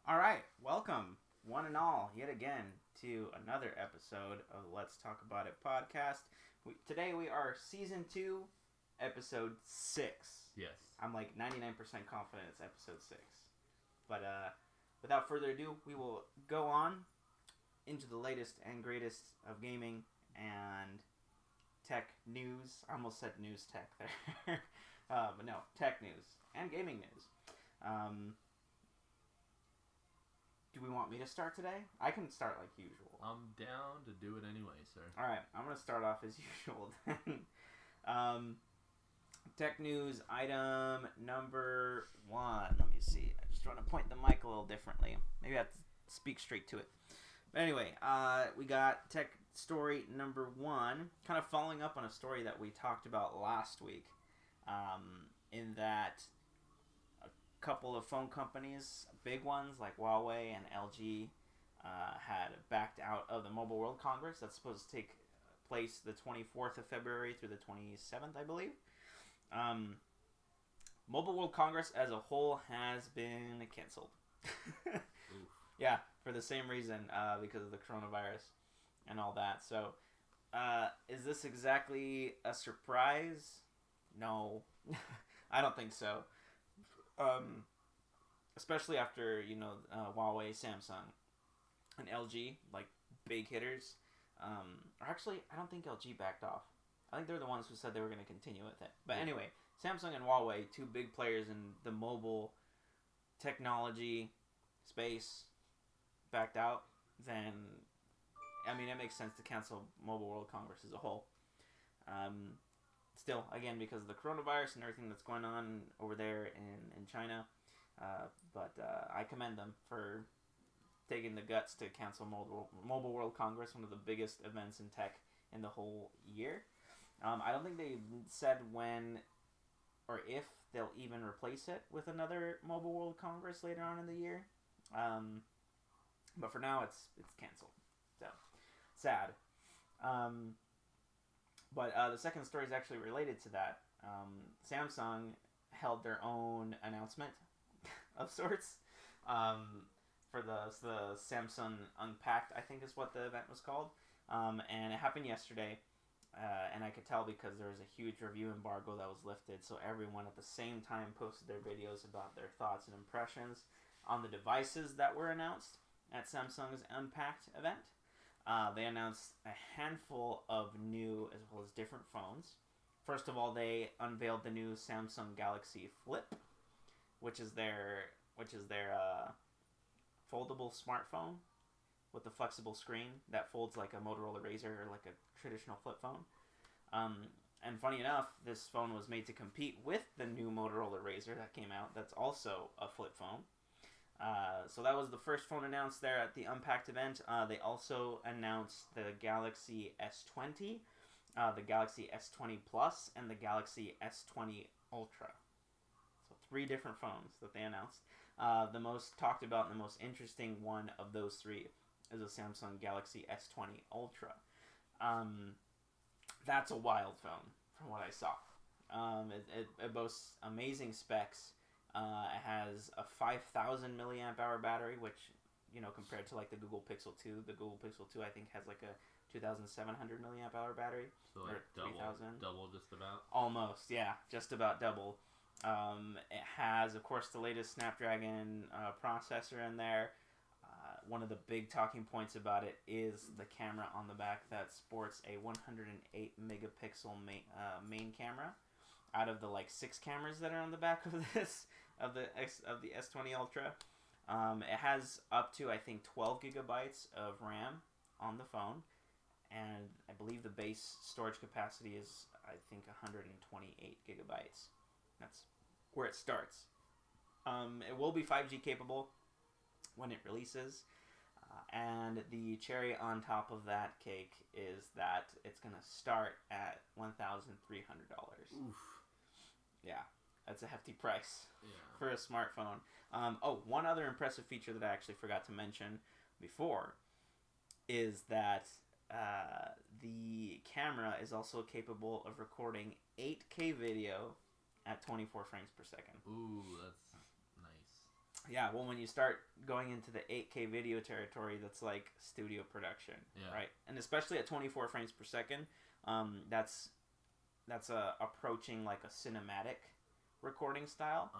All right, welcome, one and all, yet again to another episode of Let's Talk About It podcast. Today we are season 2, episode 6. Yes. I'm like 99% confident it's episode 6. But without further ado, we will go on into the latest and greatest of gaming and tech news. I almost said news tech there. But no, tech news and gaming news. Do we want me to start today? I can start like usual. I'm down to do it anyway, sir. Alright, I'm going to start off as usual then. Tech news item number 1. Let me see. I just want to point the mic a little differently. Maybe I have to speak straight to it. But anyway, we got tech story number 1. Kind of following up on a story that we talked about last week. In that couple of phone companies, big ones like Huawei and LG, had backed out of the Mobile World Congress that's supposed to take place the 24th of February through the 27th, I believe. Mobile World Congress as a whole has been canceled. Yeah, for the same reason, because of the coronavirus and all that. So, is this exactly a surprise? No, I don't think so. Especially after, Huawei, Samsung, and LG, like, big hitters. Or actually, I don't think LG backed off. I think they're the ones who said they were going to continue with it. But anyway, Samsung and Huawei, two big players in the mobile technology space, backed out. Then, it makes sense to cancel Mobile World Congress as a whole. Still, again, because of the coronavirus and everything that's going on over there in China. But I commend them for taking the guts to cancel Mobile World Congress, one of the biggest events in tech in the whole year. I don't think they said when or if they'll even replace it with another Mobile World Congress later on in the year. But for now, it's canceled. So, sad. But the second story is actually related to that. Samsung held their own announcement of sorts for the Samsung Unpacked, I think is what the event was called. And it happened yesterday. And I could tell because there was a huge review embargo that was lifted. So everyone at the same time posted their videos about their thoughts and impressions on the devices that were announced at Samsung's Unpacked event. They announced a handful of new as well as different phones. First of all, they unveiled the new Samsung Galaxy Flip, which is their foldable smartphone with the flexible screen that folds like a Motorola Razr or like a traditional flip phone. And funny enough, this phone was made to compete with the new Motorola Razr that came out. That's also a flip phone. So that was the first phone announced there at the Unpacked event. They also announced the Galaxy S20, the Galaxy S20 Plus, and the Galaxy S20 Ultra. So 3 different phones that they announced. The most talked about and the most interesting one of those 3 is a Samsung Galaxy S20 Ultra. That's a wild phone from what I saw. It boasts amazing specs. It has a 5,000 milliamp hour battery, which, compared to like the Google Pixel 2, the Google Pixel 2 I think has like a 2,700 milliamp hour battery. So like double just about? Almost, yeah, just about double. It has, of course, the latest Snapdragon processor in there. One of the big talking points about it is the camera on the back that sports a 108 megapixel main camera out of the like 6 cameras that are on the back of this of the S20 Ultra. It has up to I think 12 gigabytes of RAM on the phone, and I believe the base storage capacity is I think 128 gigabytes. That's where it starts. It will be 5G capable when it releases. And the cherry on top of that cake is that it's going to start at $1,300. Oof. Yeah, that's a hefty price for a smartphone. One other impressive feature that I actually forgot to mention before is that the camera is also capable of recording 8K video at 24 frames per second. Ooh, that's nice. Yeah, well, when you start going into the 8K video territory, that's like studio production, right? And especially at 24 frames per second, that's approaching like a cinematic recording style.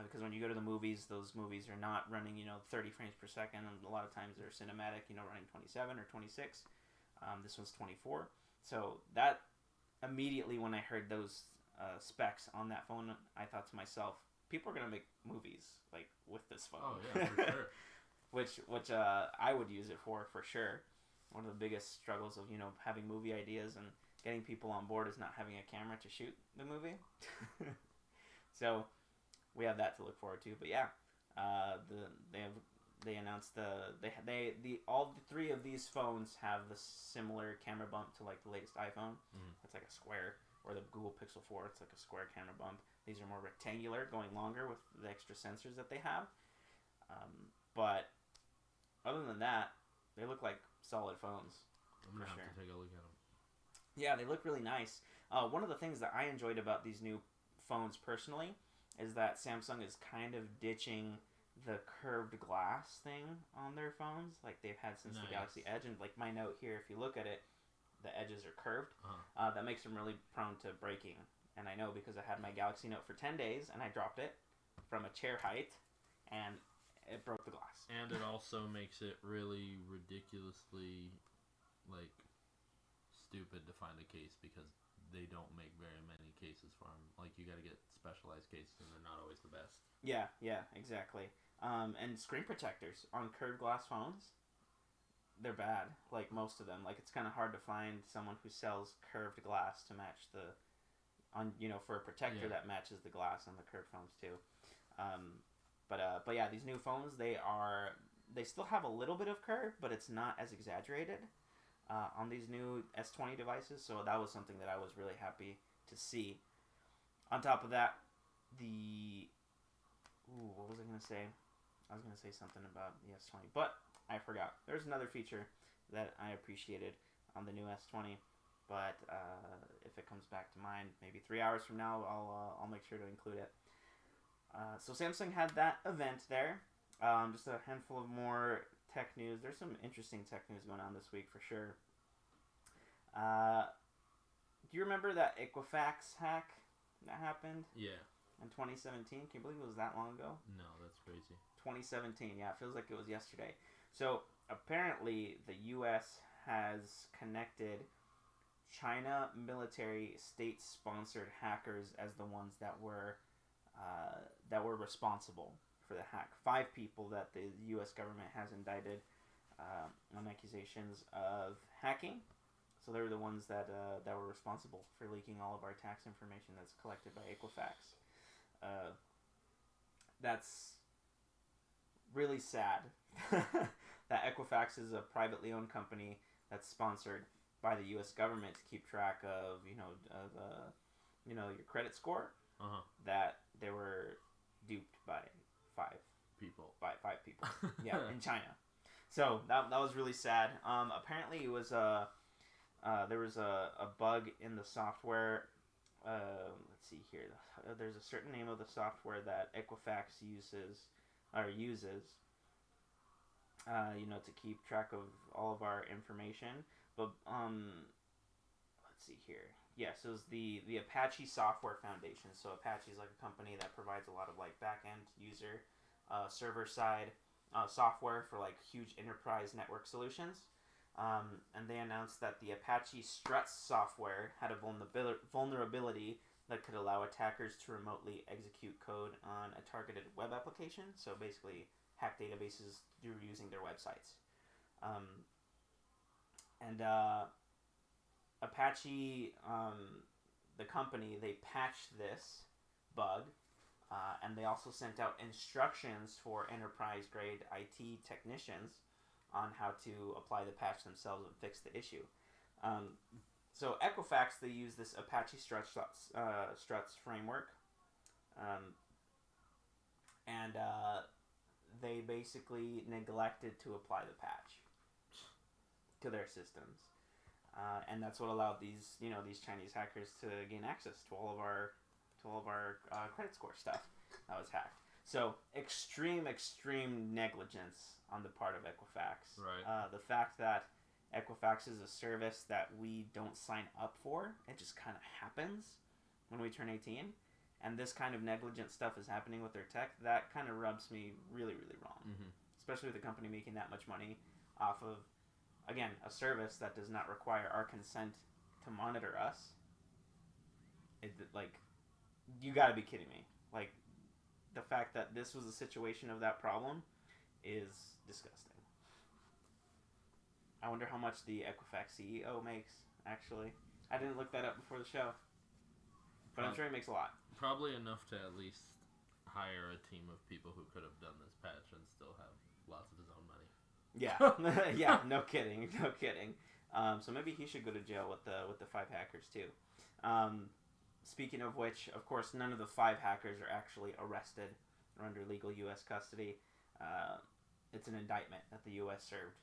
Because when you go to the movies, those movies are not running 30 frames per second, and a lot of times they're cinematic, running 27 or 26. This one's 24. So that immediately when I heard those specs on that phone, I thought to myself, people are gonna make movies like with this phone. Oh yeah, for sure. which I would use it for sure. One of the biggest struggles of having movie ideas and getting people on board is not having a camera to shoot the movie. So we have that to look forward to. But yeah, they announced all three of these phones have the similar camera bump to like the latest iPhone. It's like a square, or the Google Pixel 4. It's like a square camera bump. These are more rectangular, going longer with the extra sensors that they have. But other than that, they look like solid phones. I'm going to have to take a look at them. Yeah, they look really nice. One of the things that I enjoyed about these new phones personally is that Samsung is kind of ditching the curved glass thing on their phones like they've had since the Galaxy Edge. And like my Note here, if you look at it, the edges are curved. That makes them really prone to breaking. And I know because I had my Galaxy Note for 10 days and I dropped it from a chair height and it broke the glass. And it also makes it really ridiculously, like, stupid to find a case because they don't make very many cases for them. Like, you gotta get specialized cases and they're not always the best. Yeah, exactly. And screen protectors on curved glass phones, they're bad. Like, most of them. Like, it's kind of hard to find someone who sells curved glass to match for a protector that matches the glass on the curved phones too. But yeah, these new phones, they still have a little bit of curve, but it's not as exaggerated on these new S20 devices. So that was something that I was really happy to see. On top of that, what was I gonna say? I was gonna say something about the S20, but I forgot. There's another feature that I appreciated on the new S20. But if it comes back to mind, maybe 3 hours from now, I'll make sure to include it. So Samsung had that event there. Just a handful of more tech news. There's some interesting tech news going on this week for sure. Do you remember that Equifax hack that happened? Yeah. In 2017? Can you believe it was that long ago? No, that's crazy. 2017, yeah, it feels like it was yesterday. So apparently the U.S. has connected China military state-sponsored hackers as the ones that were responsible for the hack. 5 people that the U.S. government has indicted on accusations of hacking. So they were the ones that were responsible for leaking all of our tax information that's collected by Equifax. That's really sad. That Equifax is a privately owned company that's sponsored by the U.S. government to keep track of your credit score. That they were duped by 5 people. Yeah, in China. So that was really sad. Apparently it was there was a bug in the software. Let's see here. There's a certain name of the software that Equifax uses to keep track of all of our information. But let's see here. Yes, it was the Apache Software Foundation. So Apache is like a company that provides a lot of like back-end user server side software for like huge enterprise network solutions. And they announced that the Apache Struts software had a vulnerability that could allow attackers to remotely execute code on a targeted web application. So basically hack databases through using their websites. Apache, the company, they patched this bug, and they also sent out instructions for enterprise-grade IT technicians on how to apply the patch themselves and fix the issue. So Equifax, they use this Apache Struts framework, and they basically neglected to apply the patch to their systems. And that's what allowed these Chinese hackers to gain access to all of our credit score stuff that was hacked. So extreme negligence on the part of Equifax. Right. The fact that Equifax is a service that we don't sign up for, it just kind of happens when we turn 18, and this kind of negligent stuff is happening with their tech, that kind of rubs me really, really wrong. Mm-hmm. Especially with a company making that much money off of, again, a service that does not require our consent to monitor us. Like, you gotta be kidding me. Like, the fact that this was a situation of that problem is disgusting. I wonder how much the Equifax CEO makes, actually. I didn't look that up before the show. But I'm sure he makes a lot. Probably enough to at least hire a team of people who could have done this patch and still have lots of his own money. Yeah. Yeah, no kidding. No kidding. So maybe he should go to jail with the 5 hackers, too. Speaking of which, of course, none of the 5 hackers are actually arrested or under legal U.S. custody. It's an indictment that the U.S. served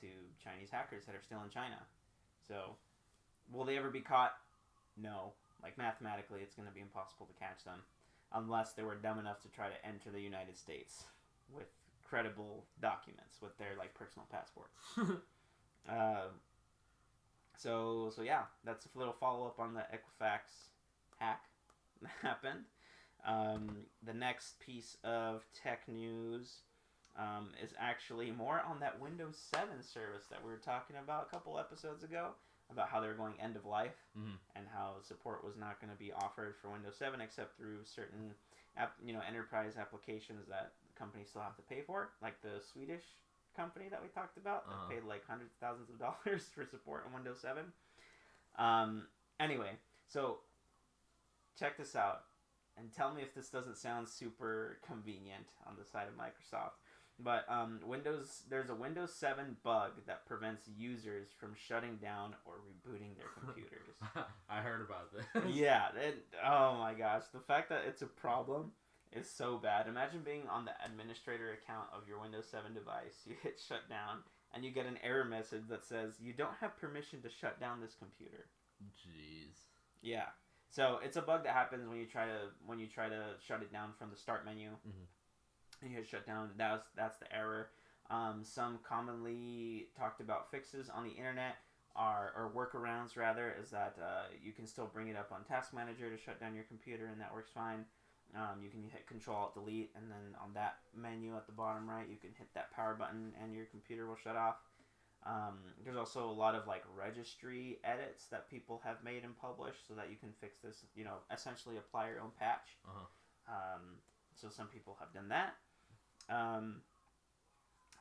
to Chinese hackers that are still in China. So, will they ever be caught? No. Like, mathematically, it's going to be impossible to catch them unless they were dumb enough to try to enter the United States with credible documents, with their, like, personal passports. So yeah, that's a little follow-up on the Equifax hack that happened. The next piece of tech news is actually more on that Windows 7 service that we were talking about a couple episodes ago, about how they were going end of life, mm-hmm. and how support was not going to be offered for Windows 7 except through certain enterprise applications that companies still have to pay for, like the Swedish company that we talked about that paid like hundreds of thousands of dollars for support on Windows 7. Anyway, so check this out and tell me if this doesn't sound super convenient on the side of Microsoft. But there's a Windows 7 bug that prevents users from shutting down or rebooting their computers. I heard about this. Yeah, oh my gosh, the fact that it's a problem is so bad. Imagine being on the administrator account of your Windows 7 device. You hit shut down, and you get an error message that says you don't have permission to shut down this computer. Jeez. Yeah. So it's a bug that happens when you try to shut it down from the start menu. Mm-hmm. And you hit shut down. That's the error. Some commonly talked about fixes on the internet or workarounds rather, is that you can still bring it up on Task Manager to shut down your computer, and that works fine. You can hit Control-Alt-Delete, and then on that menu at the bottom right, you can hit that power button, and your computer will shut off. There's also a lot of like registry edits that people have made and published so that you can fix this. Essentially apply your own patch. Uh-huh. So some people have done that.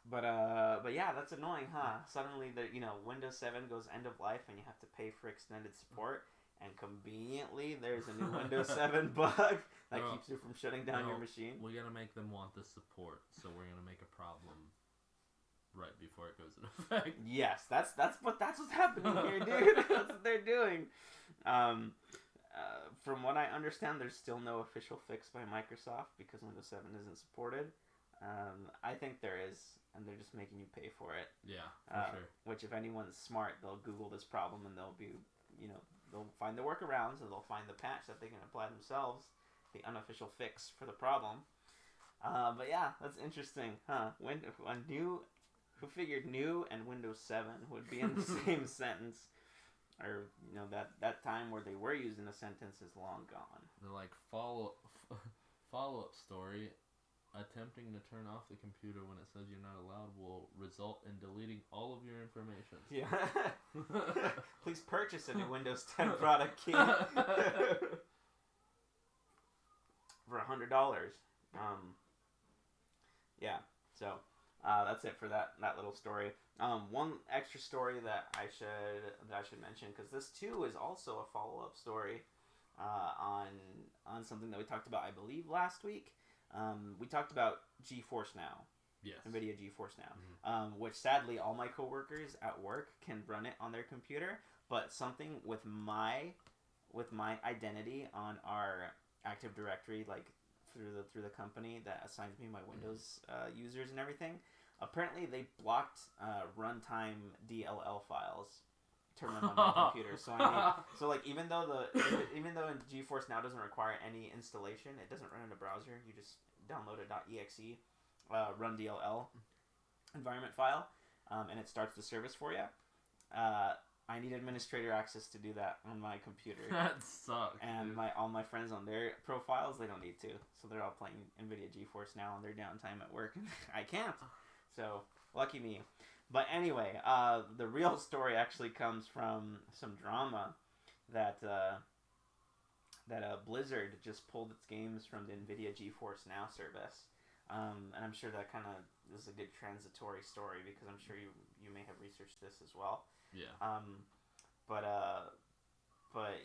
But yeah, that's annoying, huh? Suddenly, Windows 7 goes end of life, and you have to pay for extended support. And conveniently, there's a new Windows 7 bug that keeps you from shutting down your machine. We gotta make them want the support, so we're gonna make a problem right before it goes into effect. Yes, that's what's happening here, dude. That's what they're doing. From what I understand, there's still no official fix by Microsoft because Windows 7 isn't supported. I think there is, and they're just making you pay for it. Yeah, for sure. Which, if anyone's smart, they'll Google this problem and they'll be, they'll find the workarounds and they'll find the patch that they can apply themselves, the unofficial fix for the problem. But yeah, that's interesting, huh? Who figured new and Windows 7 would be in the same sentence? Or, that time where they were using a sentence is long gone. They're like, follow-up story. Attempting to turn off the computer when it says you're not allowed will result in deleting all of your information. Yeah. Please purchase a new Windows 10 product key for $100. Yeah. So that's it for that little story. One extra story that I should mention, because this too is also a follow-up story on something that we talked about, I believe, last week. We talked about GeForce Now. Yes. NVIDIA GeForce Now. Mm-hmm. Which sadly all my coworkers at work can run it on their computer, but something with my identity on our Active Directory, like through the company that assigns me my Windows users and everything, apparently they blocked runtime DLL files to run on my computer. So I need, so like even though GeForce Now doesn't require any installation, it doesn't run in a browser. You just download a .exe run DLL environment file, and it starts the service for you. I need administrator access to do that on my computer. That sucks. And all my friends on their profiles, they don't need to. So they're all playing NVIDIA GeForce Now on their downtime at work. I can't. So, lucky me. But anyway, the real story actually comes from some drama that Blizzard just pulled its games from the NVIDIA GeForce Now service. And I'm sure that kind of is a good transitory story because I'm sure you may have researched this as well. Yeah. But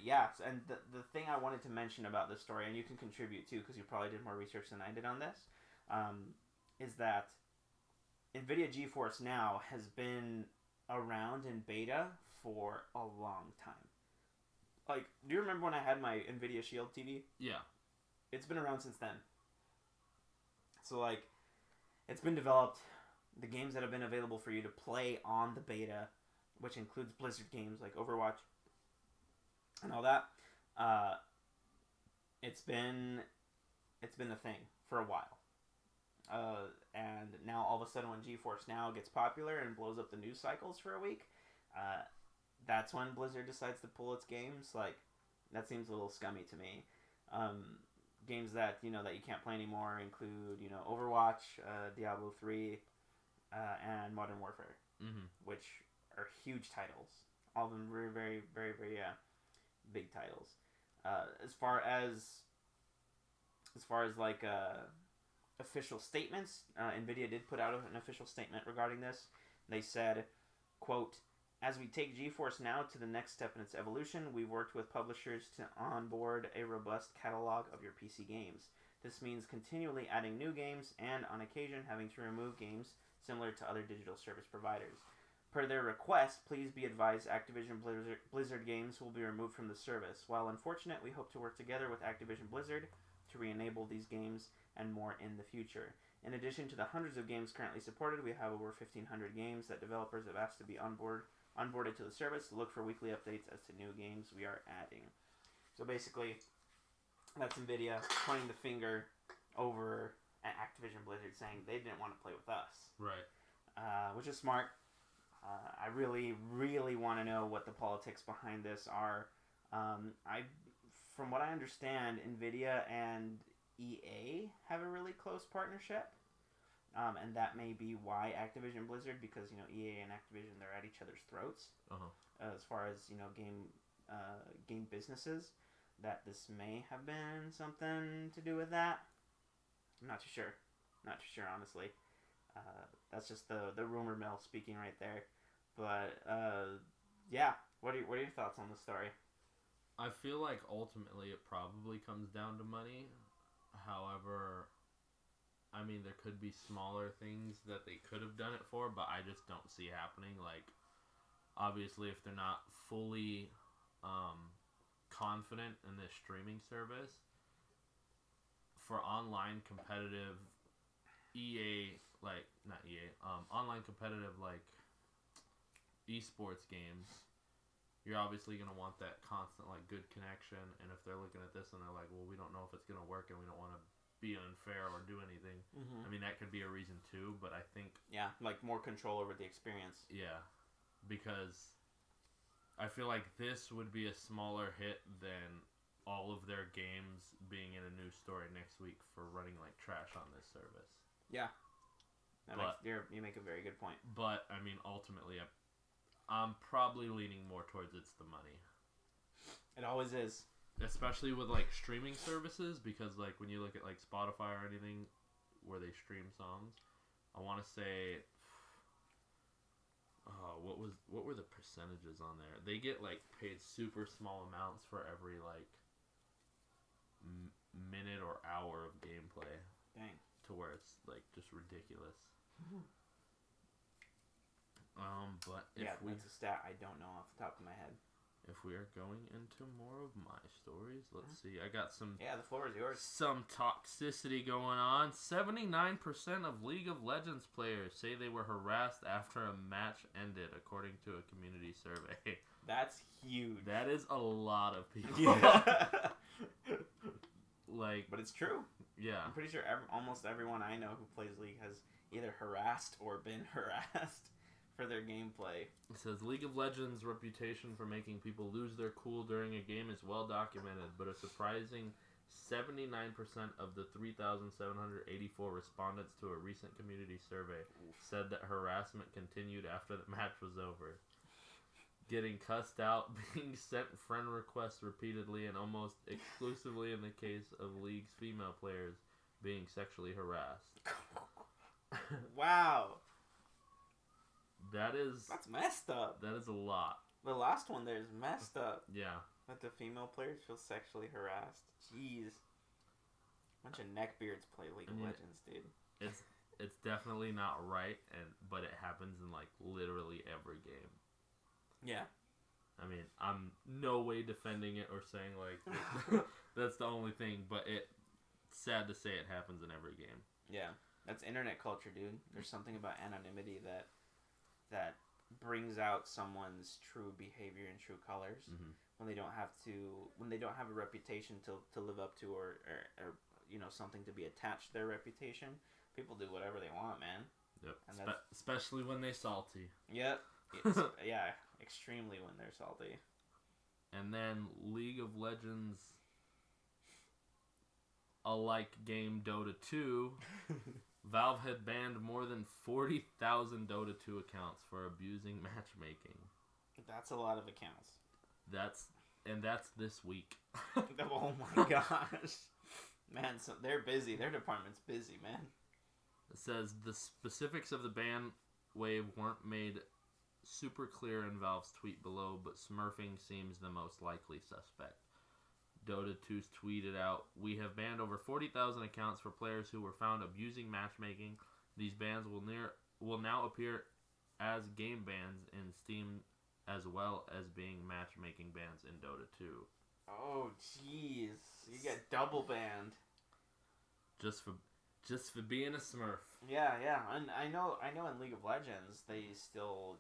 yeah, and the thing I wanted to mention about this story, and you can contribute too because you probably did more research than I did on this, is that NVIDIA GeForce Now has been around in beta for a long time. Like, do you remember when I had my NVIDIA Shield TV? Yeah. It's been around since then. So, like, it's been developed. The games that have been available for you to play on the beta, which includes Blizzard games like Overwatch and all that, it's been a thing for a while. And now all of a sudden when GeForce Now gets popular and blows up the news cycles for a week, that's when Blizzard decides to pull its games. Like, that seems a little scummy to me. Games that you can't play anymore include Overwatch, Diablo 3, and Modern Warfare, which are huge titles. All of them very, very, very, very big titles. As far as like official statements, NVIDIA did put out an official statement regarding this. They said, quote, "As we take GeForce Now to the next step in its evolution, we've worked with publishers to onboard a robust catalog of your PC games. This means continually adding new games and, on occasion, having to remove games similar to other digital service providers. Per their request, please be advised Activision Blizzard games will be removed from the service. While unfortunate, we hope to work together with Activision Blizzard to re-enable these games and more in the future. In addition to the hundreds of games currently supported, we have over 1,500 games that developers have asked to be onboarded to the service. Look for weekly updates as to new games we are adding." So basically, that's NVIDIA pointing the finger over at Activision Blizzard saying they didn't want to play with us. Right. Which is smart. I really, really want to know what the politics behind this are. From what I understand, NVIDIA and EA have a really close partnership. And that may be why Activision Blizzard, because EA and Activision, they're at each other's throats as far as game businesses. That this may have been something to do with that. I'm not too sure. Honestly. That's just the rumor mill speaking right there. But yeah, what are your thoughts on the story? I feel like ultimately it probably comes down to money. However, I mean, there could be smaller things that they could have done it for, but I just don't see happening. Like, obviously, if they're not fully confident in this streaming service, for online competitive online competitive, like, esports games, you're obviously going to want that constant, like, good connection, and if they're looking at this and they're like, well, we don't know if it's going to work and we don't want to be unfair or do anything. I mean, that could be a reason too, but I think... Yeah, like more control over the experience. Yeah, because I feel like this would be a smaller hit than all of their games being in a news story next week for running like trash on this service. Yeah. You make a very good point. But, I mean, ultimately, I'm probably leaning more towards it's the money. It always is. Especially with, like, streaming services, because, like, when you look at, like, Spotify or anything where they stream songs, I want to say, what were the percentages on there? They get, like, paid super small amounts for every, like, minute or hour of gameplay. Dang. To where it's, like, just ridiculous. But if that's a stat I don't know off the top of my head. If we are going into more of my stories, let's see. I got some... Yeah, the floor is yours. Some toxicity going on. 79% of League of Legends players say they were harassed after a match ended, according to a community survey. That's huge. That is a lot of people. Yeah. Like, but it's true. Yeah. I'm pretty sure almost everyone I know who plays League has either harassed or been harassed for their gameplay. It says League of Legends' reputation for making people lose their cool during a game is well documented, but a surprising 79% of the 3,784 respondents to a recent community survey said that harassment continued after the match was over. Getting cussed out, being sent friend requests repeatedly, and almost exclusively in the case of League's female players being sexually harassed. Wow. That's messed up. That is a lot. The last one there is messed up. Yeah. That the female players feel sexually harassed. Jeez. Bunch of neckbeards play League of Legends, dude. It's definitely not right, but it happens in like literally every game. Yeah. I mean, I'm no way defending it or saying like that's the only thing, but it's sad to say it happens in every game. Yeah. That's internet culture, dude. There's something about anonymity that brings out someone's true behavior and true colors when they don't have a reputation to live up to or something to be attached to their reputation. People do whatever they want, man. Yep. Especially when they salty. Yep. Yeah, extremely when they're salty. And then League of Legends, alike game Dota 2, Valve had banned more than 40,000 Dota 2 accounts for abusing matchmaking. That's a lot of accounts. That's this week. Oh my gosh. Man, so they're busy. Their department's busy, man. It says the specifics of the ban wave weren't made super clear in Valve's tweet below, but smurfing seems the most likely suspect. Dota 2's tweeted out, "We have banned over 40,000 accounts for players who were found abusing matchmaking. These bans will now appear as game bans in Steam as well as being matchmaking bans in Dota 2. Oh, jeez. You get double banned. Just for being a smurf. Yeah. And I know in League of Legends, they still,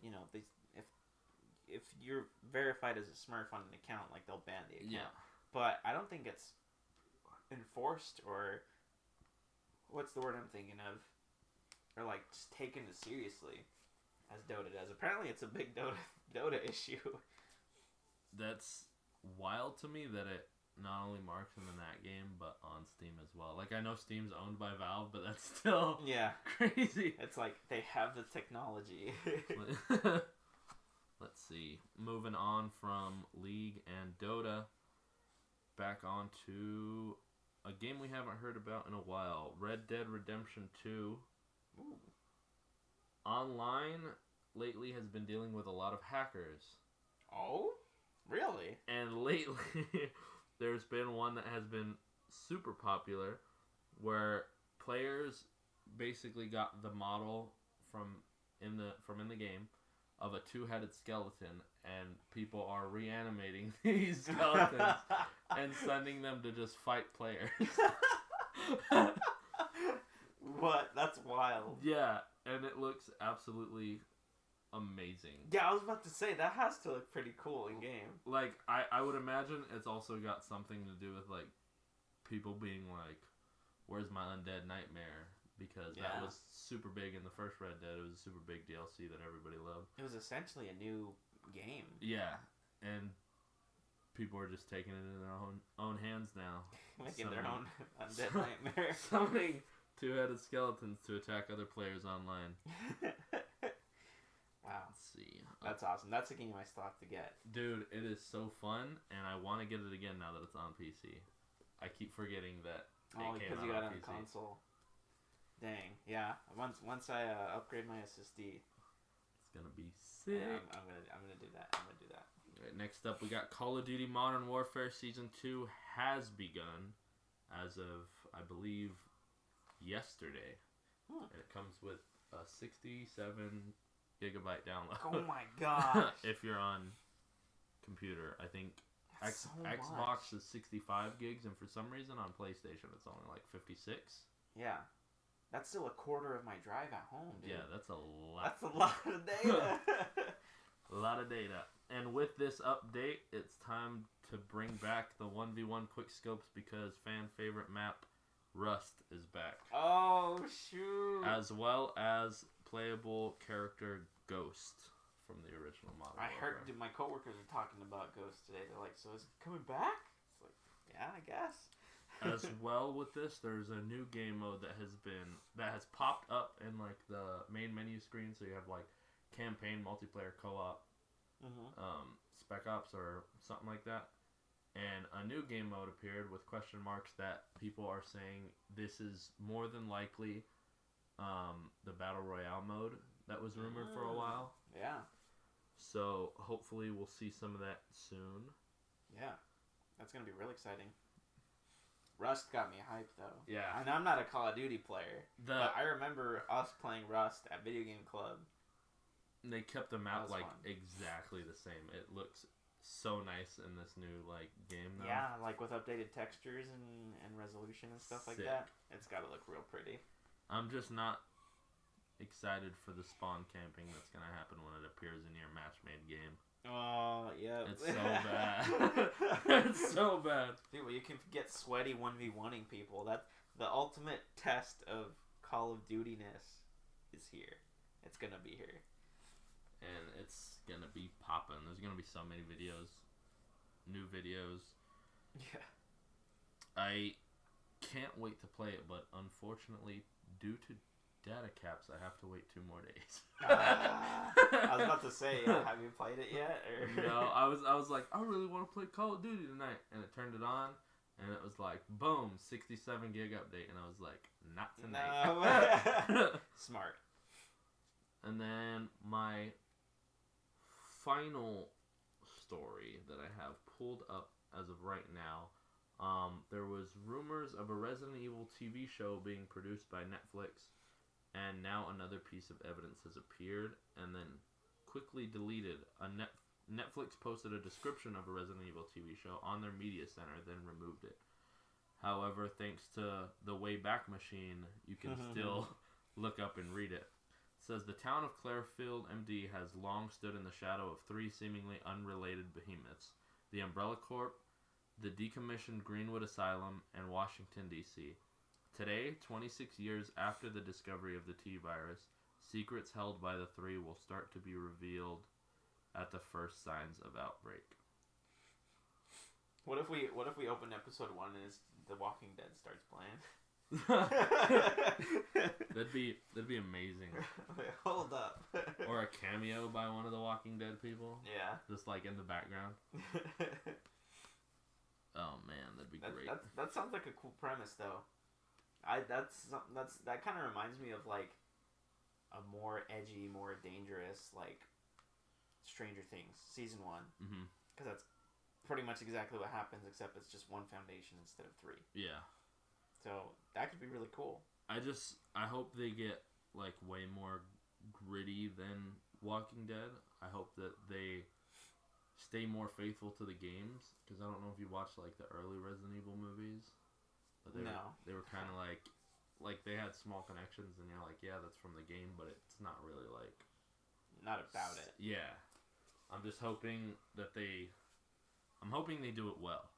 if you're verified as a smurf on an account, like, they'll ban the account. Yeah. But I don't think it's enforced or, what's the word I'm thinking of? Or, like, just taken as seriously as Dota does. Apparently it's a big Dota issue. That's wild to me that it not only marks them in that game, but on Steam as well. Like, I know Steam's owned by Valve, but that's still crazy. It's like, they have the technology. Let's see. Moving on from League and Dota, back on to a game we haven't heard about in a while. Red Dead Redemption 2. Ooh. Online lately has been dealing with a lot of hackers. Oh? Really? And lately, there's been one that has been super popular, where players basically got the model from in the game of a two-headed skeleton, and people are reanimating these skeletons and sending them to just fight players. What? That's wild. Yeah, and it looks absolutely amazing. Yeah, I was about to say, that has to look pretty cool in game. Like, I would imagine it's also got something to do with, like, people being like, where's my undead nightmare? Because that was super big in the first Red Dead. It was a super big DLC that everybody loved. It was essentially a new game. Yeah, and people are just taking it in their own hands now. Making their own undead nightmare. Summoning two-headed skeletons to attack other players online. Wow. Let's see. That's awesome. That's a game I still have to get. Dude, it is so fun, and I want to get it again now that it's on PC. I keep forgetting that because you got it on console. Dang, yeah. Once I upgrade my SSD, it's gonna be sick. Yeah, I'm gonna do that. All right, next up, we got Call of Duty Modern Warfare Season 2 has begun as of, I believe, yesterday. And it comes with a 67 gigabyte download. Oh my gosh. If you're on computer, I think That's Xbox is 65 gigs, and for some reason on PlayStation it's only like 56. Yeah. That's still a quarter of my drive at home, dude. Yeah, that's a lot. That's a lot of data. A lot of data. And with this update, it's time to bring back the 1v1 quick scopes because fan favorite map Rust is back. Oh, shoot. As well as playable character Ghost from the original Modern I Warfare. heard my coworkers are talking about Ghost today. They're like, so is it coming back? It's like, yeah, I guess. As well with this, there's a new game mode that has popped up in like the main menu screen. So you have like campaign, multiplayer, co-op, Spec Ops or something like that. And a new game mode appeared with question marks that people are saying this is more than likely the Battle Royale mode that was rumored for a while. Yeah. So hopefully we'll see some of that soon. Yeah. That's going to be real exciting. Rust got me hyped, though. Yeah. And I'm not a Call of Duty player. But I remember us playing Rust at Video Game Club. They kept the map like fun. exactly the same. It looks so nice in this new like game now. Yeah, like with updated textures and resolution and stuff like that. It's got to look real pretty. I'm just not excited for the spawn camping that's going to happen when it appears in your match-made game. Oh, yeah. It's so bad. It's so bad. Dude, well, you can get sweaty 1v1ing people. That's the ultimate test of Call of Duty-ness is here. It's going to be here. And it's going to be popping. There's going to be so many videos. New videos. Yeah. I can't wait to play it, but unfortunately, due to data caps, I have to wait 2 more days. I was about to say, have you played it yet? Or? No, I was like, I really want to play Call of Duty tonight, and it turned it on, and it was like, boom, 67 gig update, and I was like, not tonight. No. Smart. And then my final story that I have pulled up as of right now, there was rumors of a Resident Evil TV show being produced by Netflix, and now another piece of evidence has appeared and then quickly deleted. Netflix posted a description of a Resident Evil TV show on their media center, then removed it. However, thanks to the Wayback Machine, you can still look up and read it. It says the town of Clarefield, MD, has long stood in the shadow of 3 seemingly unrelated behemoths: the Umbrella Corp, the decommissioned Greenwood Asylum, and Washington, D.C. Today, 26 years after the discovery of the T-virus, secrets held by the 3 will start to be revealed at the first signs of outbreak. What if we open episode 1 and The Walking Dead starts playing? That'd be amazing. Wait, hold up. Or a cameo by one of the Walking Dead people. Yeah. Just like in the background. Oh man, that'd be great. That sounds like a cool premise, though. That kind of reminds me of like a more edgy, more dangerous like Stranger Things season 1. Because that's pretty much exactly what happens, except it's just 1 foundation instead of 3. Yeah. So that could be really cool. I hope they get like way more gritty than Walking Dead. I hope that they stay more faithful to the games, because I don't know if you watched like the early Resident Evil movies, but they were kind of like they had small connections, and you're like, yeah, that's from the game, but it's not really like not about it. Yeah, I'm just hoping that I'm hoping they do it well.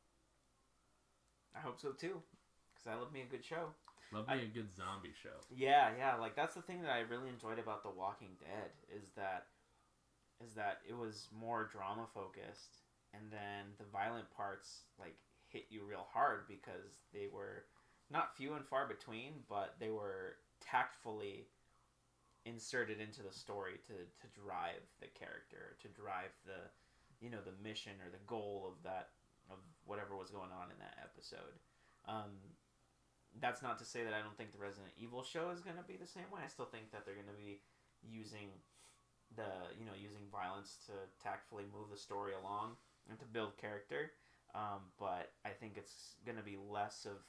I hope so too, because I love me a good show. Love me a good zombie show. Yeah, like that's the thing that I really enjoyed about The Walking Dead is that it was more drama focused, and then the violent parts like hit you real hard because they were not few and far between, but they were tactfully inserted into the story to drive the character, to drive the the mission or the goal of whatever was going on in that episode. That's not to say that I don't think the Resident Evil show is going to be the same way. I still think that they're going to be using using violence to tactfully move the story along and to build character. But I think it's going to be less of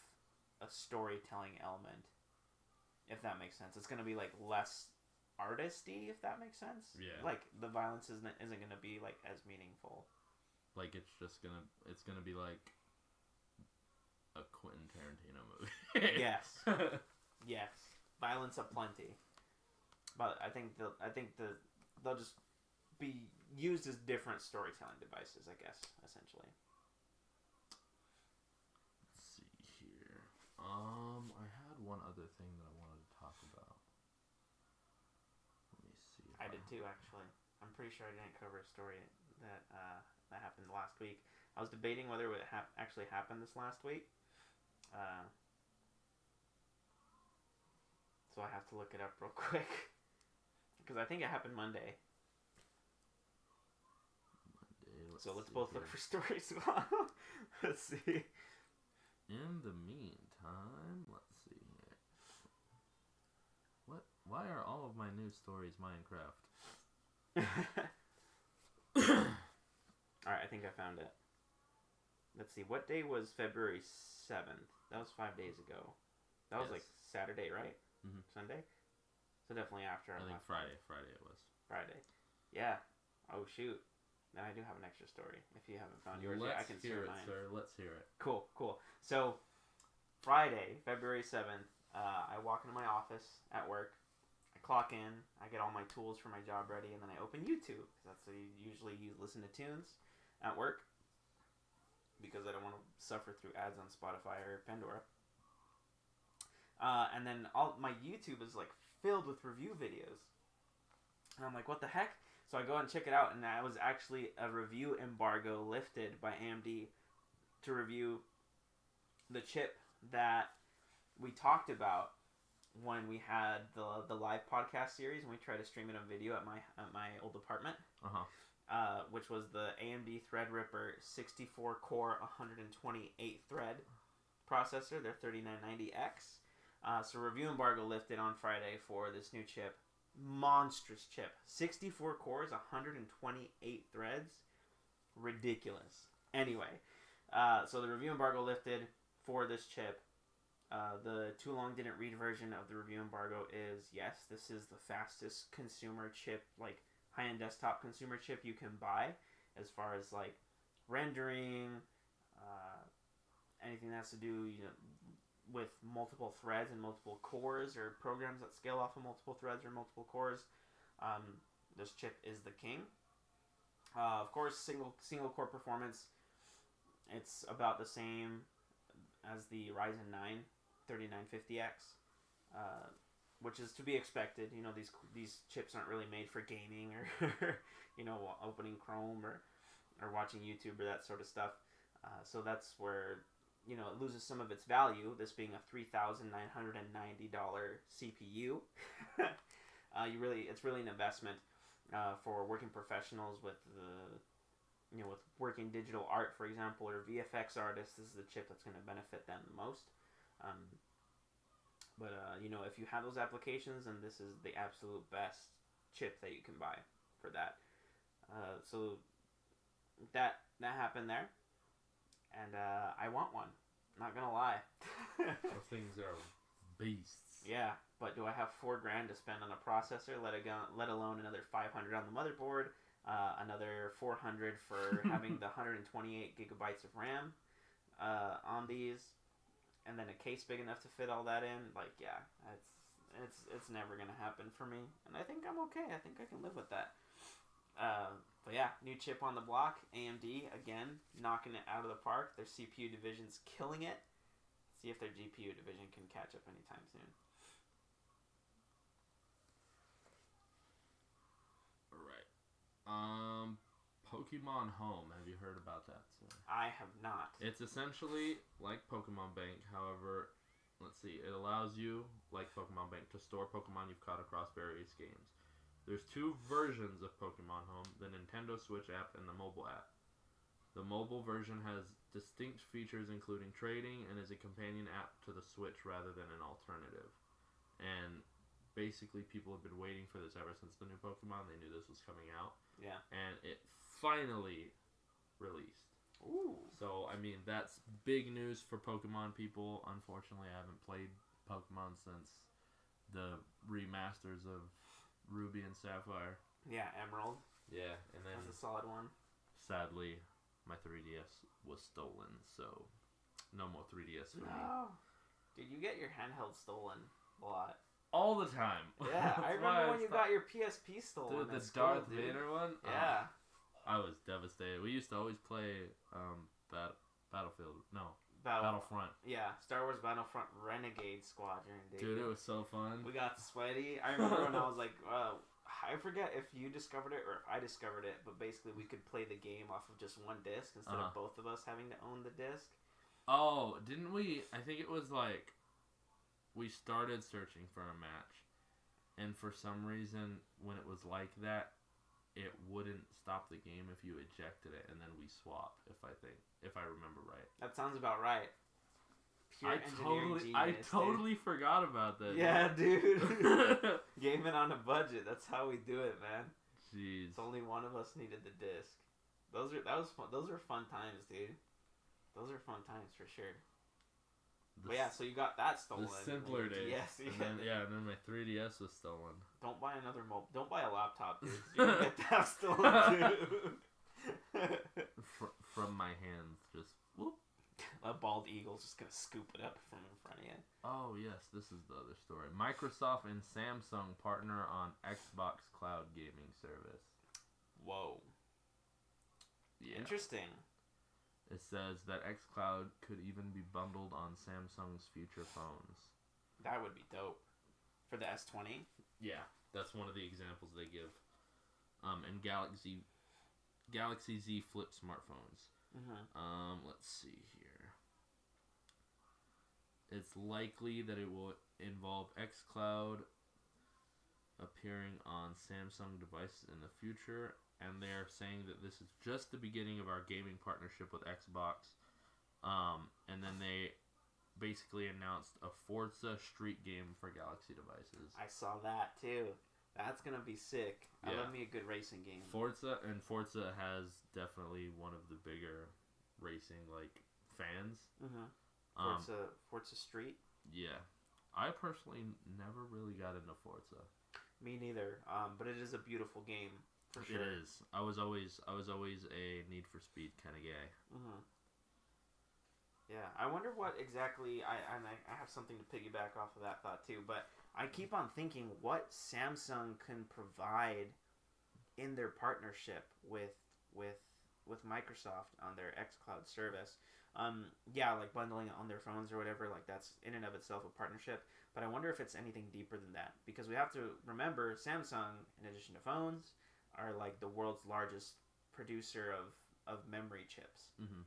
a storytelling element, if that makes sense. It's going to be like less artisty, if that makes sense. Yeah. Like the violence isn't going to be like as meaningful. Like it's gonna be like a Quentin Tarantino movie. Yes. Yes. Violence aplenty. But I think they'll just be used as different storytelling devices, I guess, essentially. Let's see here. I had one other thing that I wanted to talk about. Let me see. I did too, actually. I'm pretty sure I didn't cover a story that happened last week. I was debating whether it would actually happen this last week. So I have to look it up real quick. Because I think it happened Monday. So let's both look for stories. Let's see. In the meantime, let's see here. What? Why are all of my news stories Minecraft? Alright, I think I found it. Let's see. What day was February 7th? That was 5 days ago. That was like Saturday, right? Mm-hmm. Sunday? So definitely after. I think Friday. Friday it was. Friday. Yeah. Oh, shoot. Then I do have an extra story. If you haven't found yours yet, I can share mine. Sir. Let's hear it. Cool. So, Friday, February 7th, I walk into my office at work. I clock in. I get all my tools for my job ready, and then I open YouTube. That's how you listen to tunes at work. Because I don't want to suffer through ads on Spotify or Pandora. And then all my YouTube is like filled with review videos. And I'm like, what the heck? So I go and check it out, and that was actually a review embargo lifted by AMD to review the chip that we talked about when we had the live podcast series, and we tried to stream it on video at my old apartment. Which was the AMD Threadripper 64-core 128 thread processor, their 3990X. So review embargo lifted on Friday for this new chip. Monstrous chip. 64 cores, 128 threads. Ridiculous. Anyway, so the review embargo lifted for this chip. The too long didn't read version of the review embargo is, yes, this is the fastest consumer chip, like high-end desktop consumer chip you can buy, as far as like rendering, anything that has to do with multiple threads and multiple cores, or programs that scale off of multiple threads or multiple cores. This chip is the king. Of course, single core performance, it's about the same as the Ryzen 9 3950X. Which is to be expected. These chips aren't really made for gaming or opening Chrome or watching YouTube or that sort of stuff. So that's where it loses some of its value. This being a $3,990 CPU. It's really an investment for working professionals with with working digital art, for example, or VFX artists. This is the chip that's going to benefit them the most. But if you have those applications, then this is the absolute best chip that you can buy for that. So that happened there, and I want one. Not gonna lie. Those things are beasts. Yeah, but do I have $4,000 to spend on a processor? Let alone another $500 on the motherboard, another $400 for having the 128 gigabytes of RAM on these. And then a case big enough to fit all that in, it's never gonna happen for me, and I think I'm okay. I think I can live with that. But yeah, new chip on the block. AMD again knocking it out of the park. Their CPU division's killing it. See if their GPU division can catch up anytime soon. All right. Pokemon Home. Have you heard about that, sir? I have not. It's essentially like Pokemon Bank. However, let's see. It allows you, like Pokemon Bank, to store Pokemon you've caught across various games. There's two versions of Pokemon Home, the Nintendo Switch app and the mobile app. The mobile version has distinct features including trading and is a companion app to the Switch rather than an alternative. And basically people have been waiting for this ever since the new Pokemon. They knew this was coming out. Yeah. And it finally released. Ooh. So, I mean, that's big news for Pokemon people. Unfortunately, I haven't played Pokemon since the remasters of Ruby and Sapphire. Yeah, Emerald. Yeah, and then That's a solid one. Sadly, my 3DS was stolen, so no more 3DS for me. No. Dude, you get your handheld stolen a lot. All the time. Yeah, I remember when you got your PSP stolen. The at school, Darth dude. Vader one? Yeah. I was devastated. We used to always play Battlefield. No, Battle. Battlefront. Yeah, Star Wars Battlefront Renegade Squadron, dude. Dude, it was so fun. We got sweaty. I remember when I was like, I forget if you discovered it or if I discovered it, but basically we could play the game off of just one disc instead of both of us having to own the disc. Oh, didn't we? I think it was like we started searching for a match, and for some reason, when it was like that, it wouldn't stop the game if you ejected it, and then we swap. If I remember right. That sounds about right. Pure engineering I genius, totally forgot about that. Yeah, dude. Gaming on a budget. That's how we do it, man. Jeez. It's only one of us needed the disc. Those are fun times, dude. Those are fun times for sure. But yeah, so you got that stolen. The simpler days. Yes, and then my 3DS was stolen. Don't buy another Don't buy a laptop, dude. You're gonna get that stolen too. From my hands, just whoop. A bald eagle's just gonna scoop it up from in front of you. Oh yes, this is the other story. Microsoft and Samsung partner on Xbox Cloud gaming service. Whoa. Yeah. Interesting. It says that xCloud could even be bundled on Samsung's future phones. That would be dope. For the S20? Yeah, that's one of the examples they give. And Galaxy Z Flip smartphones. Mm-hmm. Let's see here. It's likely that it will involve xCloud appearing on Samsung devices in the future, and they're saying that this is just the beginning of our gaming partnership with Xbox. And then they basically announced a Forza Street game for Galaxy devices. I saw that too. That's gonna be sick. Yeah. I love me a good racing game. Forza has definitely one of the bigger racing fans. Mm-hmm. Forza Street. Yeah, I personally never really got into Forza. Me neither. But it is a beautiful game for sure. It is. I was always a Need for Speed kind of guy. Mm-hmm. Yeah, I wonder what exactly. I have something to piggyback off of that thought too. But I keep on thinking what Samsung can provide in their partnership with Microsoft on their xCloud service. Yeah, like bundling it on their phones or whatever. Like that's in and of itself a partnership. But I wonder if it's anything deeper than that, because we have to remember Samsung, in addition to phones, are like the world's largest producer of memory chips. Mm-hmm.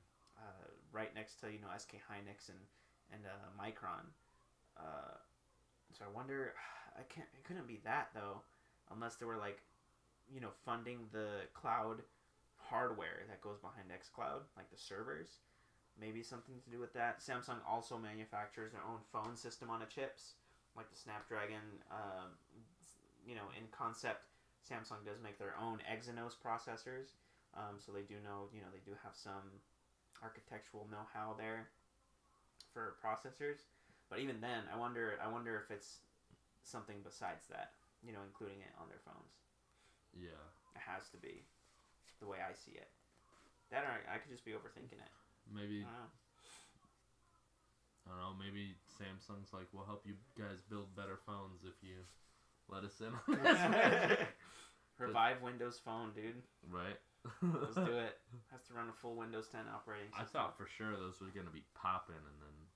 Right next to SK Hynix and Micron. So I wonder, it couldn't be that though, unless they were funding the cloud hardware that goes behind xCloud, like the servers. Maybe something to do with that. Samsung also manufactures their own phone system on a chips, like the Snapdragon. In concept, Samsung does make their own Exynos processors. So they do know, they do have some architectural know-how there for processors. But even then, I wonder if it's something besides that, including it on their phones. Yeah. It has to be, the way I see it. That or I could just be overthinking it. Maybe. I don't know. Maybe Samsung's like, we'll help you guys build better phones if you let us in on this. Revive Windows Phone, dude. Right. Let's do it. Has to run a full Windows 10 operating system. I thought for sure those were going to be popping, and then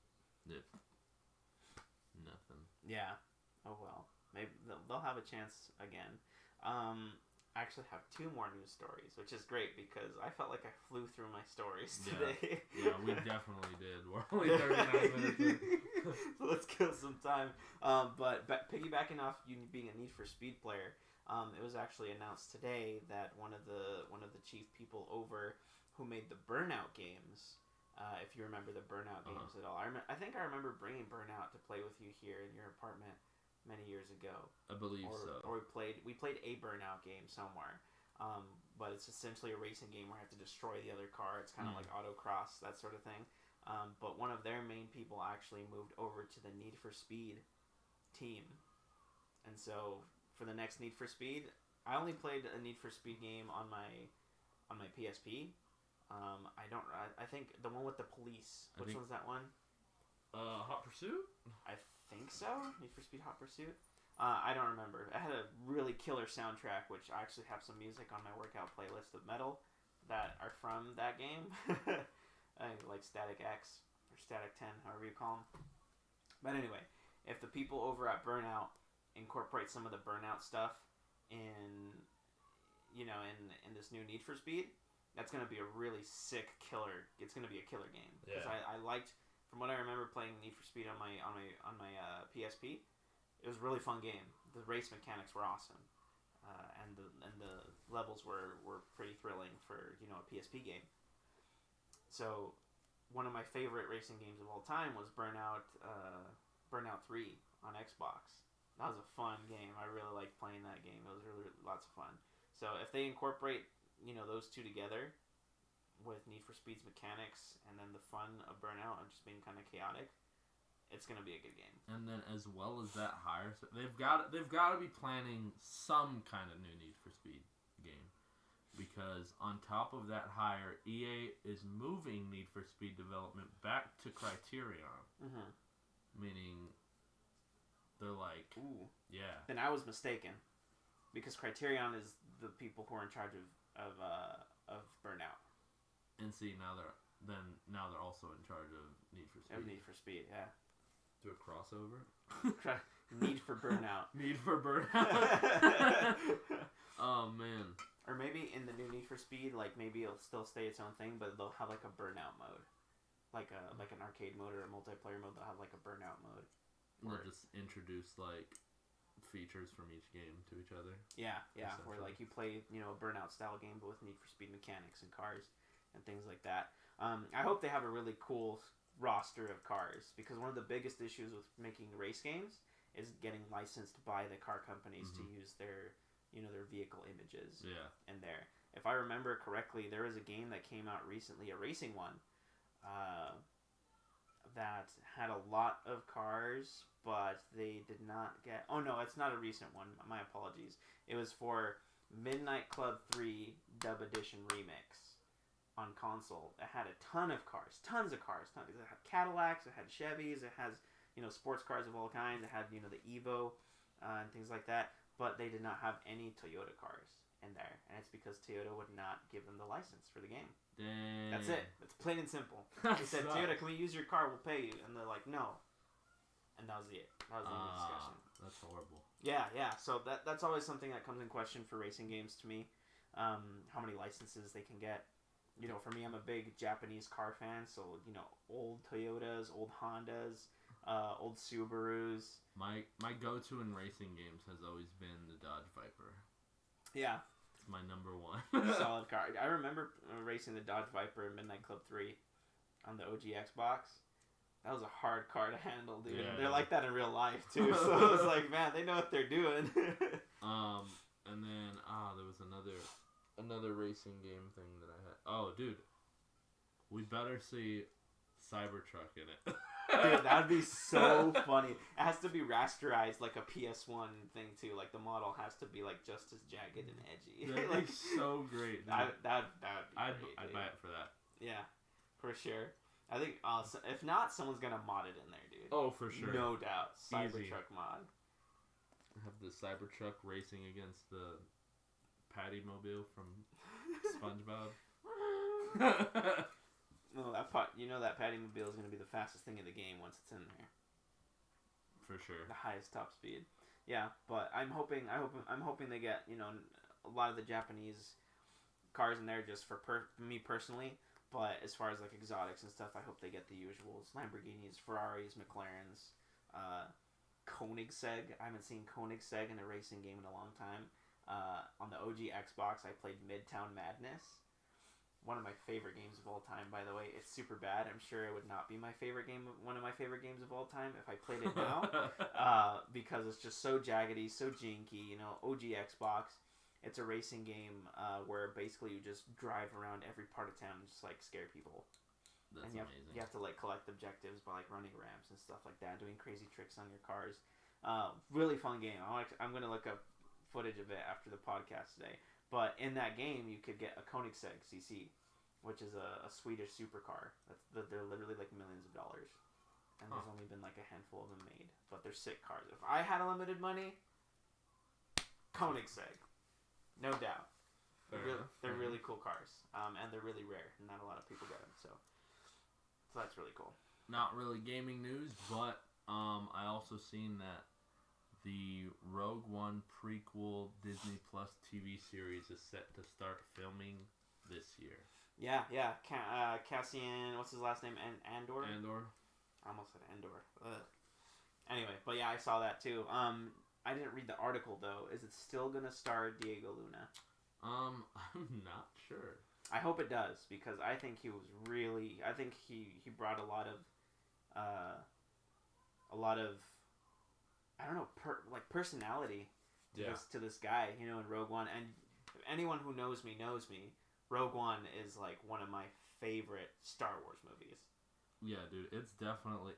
nothing. Yeah. Oh well. Maybe they'll have a chance again. I actually have 2 more news stories, which is great because I felt like I flew through my stories today. Yeah, we definitely did. We're only 39 minutes in. So let's kill some time. But piggybacking off you being a Need for Speed player, it was actually announced today that one of the chief people over who made the Burnout games, if you remember the Burnout games at all. I think I remember bringing Burnout to play with you here in your apartment many years ago. I believe so. Or we played a Burnout game somewhere. But it's essentially a racing game where I have to destroy the other car. It's kind of like autocross, that sort of thing. But one of their main people actually moved over to the Need for Speed team. And so for the next Need for Speed, I only played a Need for Speed game on my PSP. I think the one with the police. Which one's that one? Hot Pursuit? I think so. Need for Speed Hot Pursuit. I don't remember. It had a really killer soundtrack, which I actually have some music on my workout playlist of metal. that are from that game, like Static X or Static 10, however you call them. But anyway, if the people over at Burnout incorporate some of the Burnout stuff in this new Need for Speed, that's gonna be a really sick killer. It's gonna be a killer game because I liked, from what I remember playing Need for Speed on my PSP. It was a really fun game. The race mechanics were awesome, and the levels were pretty thrilling for a PSP game. So, one of my favorite racing games of all time was Burnout 3 on Xbox. That was a fun game. I really liked playing that game. It was really lots of fun. So if they incorporate those two together with Need for Speed's mechanics and then the fun of Burnout and just being kind of chaotic, it's gonna be a good game. And then as well as that hire, they've got to be planning some kind of new Need for Speed game, because on top of that hire, EA is moving Need for Speed development back to Criterion, meaning they're like, ooh, yeah. Then I was mistaken, because Criterion is the people who are in charge of Burnout. And see, now they're also in charge of Need for Speed. Of Need for Speed, yeah. Do a crossover? Need for Burnout. Need for Burnout. Oh, man. Or maybe in the new Need for Speed, like, maybe it'll still stay its own thing, but they'll have, like, a Burnout mode. Like an arcade mode or a multiplayer mode, they'll have, like, a Burnout mode. They'll just introduce, like, features from each game to each other. Yeah. Where, like, you play, a Burnout-style game, but with Need for Speed mechanics and cars and things like that. I hope they have a really cool roster of cars, because one of the biggest issues with making race games is getting licensed by the car companies to use their vehicle images in there. If I remember correctly, there was a game that came out recently, a racing one, that had a lot of cars, but they did not get... Oh no, it's not a recent one, my apologies. It was for Midnight Club 3 Dub Edition Remix on console. It had a ton of cars, tons of cars. It had Cadillacs, it had Chevys, it has sports cars of all kinds. It had the Evo and things like that. But they did not have any Toyota cars in there, and it's because Toyota would not give them the license for the game. Dang. That's it. It's plain and simple. They said, Toyota, can we use your car? We'll pay you. And they're like, no. And that was it. That was the end of the discussion. That's horrible. Yeah. So that's always something that comes in question for racing games to me. How many licenses they can get. For me, I'm a big Japanese car fan, so, old Toyotas, old Hondas, old Subarus. My go-to in racing games has always been the Dodge Viper. Yeah. It's my number one. Solid car. I remember racing the Dodge Viper in Midnight Club 3 on the OG Xbox. That was a hard car to handle, dude. Yeah. They're like that in real life, too. So it was like, man, they know what they're doing. And then, there was another racing game thing that I had. Oh, dude. We better see Cybertruck in it. Dude, that would be so funny. It has to be rasterized like a PS1 thing, too. Like, the model has to be, like, just as jagged and edgy. That'd be so great. That'd be great. I'd buy it for that. Yeah, for sure. I think, if not, someone's gonna mod it in there, dude. Oh, for sure. No doubt. Cybertruck mod. Have the Cybertruck racing against the Patty Mobile from SpongeBob. No, that Patty Mobile is going to be the fastest thing in the game once it's in there. For sure. The highest top speed. Yeah, but I'm hoping they get a lot of the Japanese cars in there just for me personally. But as far as like exotics and stuff, I hope they get the usuals: Lamborghinis, Ferraris, McLarens, Koenigsegg. I haven't seen Koenigsegg in a racing game in a long time. On the OG Xbox, I played Midtown Madness. One of my favorite games of all time, by the way. It's super bad. I'm sure it would not be my favorite game. One of my favorite games of all time if I played it now, because it's just so jaggedy, so janky. OG Xbox. It's a racing game where basically you just drive around every part of town and just like scare people. That's amazing. You have to like collect objectives by like running ramps and stuff like that, doing crazy tricks on your cars. Really fun game. I'm gonna look up footage of it after the podcast today. But in that game, you could get a Koenigsegg CC, which is a Swedish supercar. They're literally like millions of dollars, and there's only been like a handful of them made. But they're sick cars. If I had unlimited money, Koenigsegg, no doubt. They're really cool cars, and they're really rare. Not a lot of people get them, so that's really cool. Not really gaming news, but I also seen that the Rogue One prequel Disney Plus TV series is set to start filming this year. Yeah. Cassian, what's his last name? Andor? Andor. I almost said Andor. Ugh. Anyway, but yeah, I saw that too. I didn't read the article though. Is it still gonna star Diego Luna? I'm not sure. I hope it does, because I think he was really. I think he brought a lot of I don't know, personality to this guy, in Rogue One. And if anyone who knows me, Rogue One is like one of my favorite Star Wars movies. Yeah, dude, it's definitely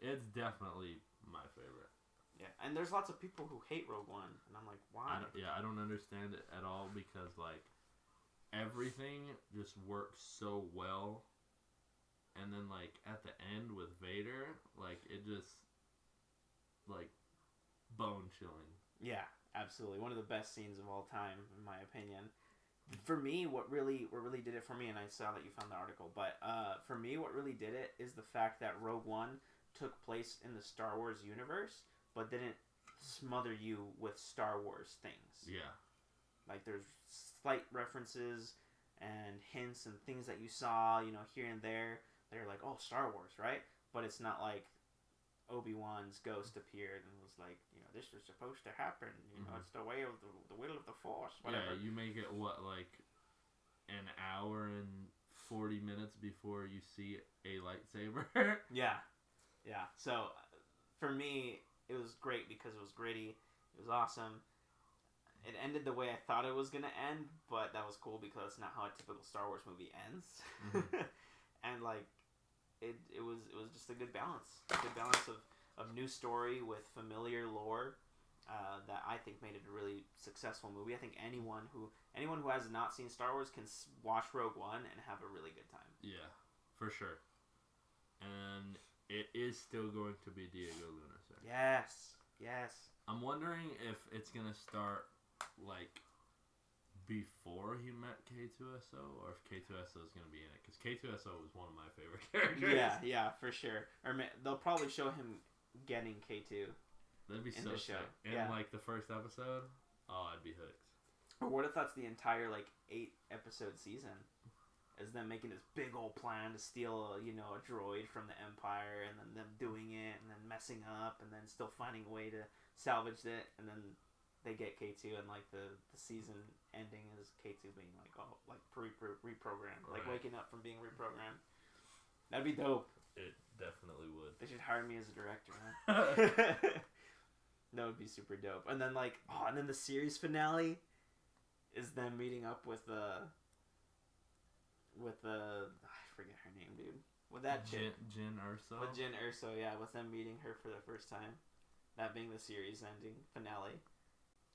my favorite. Yeah, and there's lots of people who hate Rogue One, and I'm like, why? I don't understand it at all, because like everything just works so well, and then like at the end with Vader, like it just like bone chilling. Yeah, absolutely, one of the best scenes of all time, in my opinion. For me, what really did it for me, and I saw that you found the article, but for me, what really did it is the fact that Rogue One took place in the Star Wars universe, but didn't smother you with Star Wars things. Yeah. Like, there's slight references and hints and things that you saw, here and there. They're like, oh, Star Wars, right? But it's not like Obi-Wan's ghost appeared and was like, this was supposed to happen. It's the way of the will of the Force. Whatever. Yeah, you make it, like an hour and 40 minutes before you see a lightsaber. Yeah. So, for me, it was great because it was gritty. It was awesome. It ended the way I thought it was going to end, but that was cool because that's not how a typical Star Wars movie ends. Mm-hmm. And, like, it was just a good balance. A good balance of new story with familiar lore that I think made it a really successful movie. I think anyone who has not seen Star Wars can watch Rogue One and have a really good time. Yeah, for sure. And it is still going to be Diego Luna, sir. Yes. I'm wondering if it's going to start, like, before he met K2SO, or if K2SO is going to be in it. Because K2SO was one of my favorite characters. Yeah, for sure. Or they'll probably show him getting K2. That'd be so sick. In, like, the first episode, I'd be hooked. Or what if that's the entire, like, 8-episode season? Is them making this big old plan to steal, a droid from the Empire, and then them doing it, and then messing up, and then still finding a way to salvage it, and then they get K2, and like the season ending is K2 being like, reprogrammed, right. Like waking up from being reprogrammed. That'd be dope. It definitely would. They should hire me as a director, man. That would be super dope. And then and then the series finale is them meeting up with I forget her name, dude. With that chick. Jyn Erso? With Jyn Erso, yeah. With them meeting her for the first time. That being the series ending finale.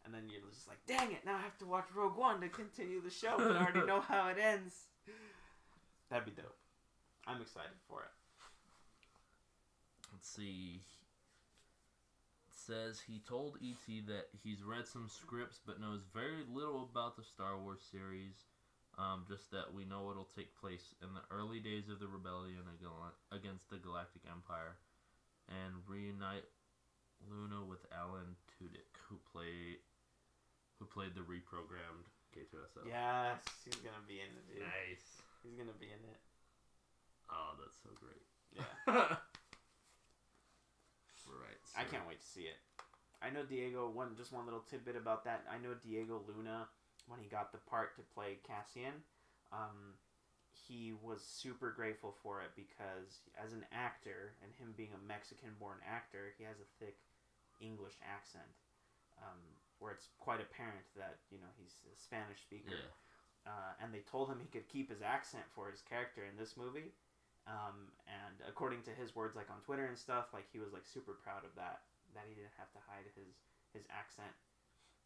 And then you're just like, dang it, now I have to watch Rogue One to continue the show, but I already know how it ends. That'd be dope. I'm excited for it. Let's see. It says he told E.T. that he's read some scripts but knows very little about the Star Wars series. Just that we know it'll take place in the early days of the rebellion against the Galactic Empire, and reunite Luna with Alan Tudyk, who played the reprogrammed K2SO. Yes, he's gonna be in it, dude. Nice. He's gonna be in it. Oh, that's so great. Yeah. Right. So. I can't wait to see it. I know Diego. One little tidbit about that. I know Diego Luna, when he got the part to play Cassian, he was super grateful for it because as an actor, and him being a Mexican-born actor, he has a thick English accent, where it's quite apparent that he's a Spanish speaker. Yeah. And they told him he could keep his accent for his character in this movie, and according to his words, like on Twitter and stuff, like he was like super proud of that he didn't have to hide his accent,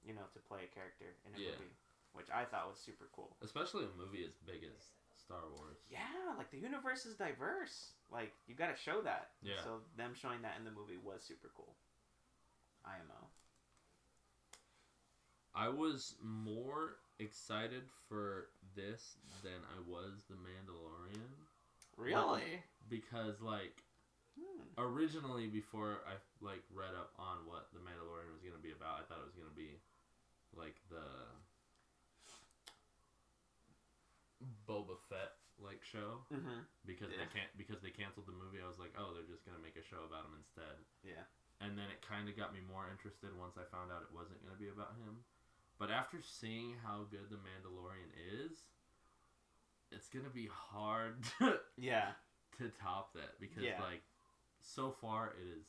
to play a character in a movie. Which I thought was super cool. Especially a movie as big as Star Wars. Yeah, like the universe is diverse. Like, you gotta show that. Yeah. So them showing that in the movie was super cool. IMO. I I was more excited for this than I was The Mandalorian. Really? Because, like, originally, before I, like, read up on what The Mandalorian was going to be about, I thought it was going to be, like, the Boba Fett, like, show. Mm-hmm. Because they canceled the movie. I was like, oh, they're just going to make a show about him instead. Yeah. And then it kind of got me more interested once I found out it wasn't going to be about him. But after seeing how good The Mandalorian is, it's going to be hard to top that. Because, like, so far it is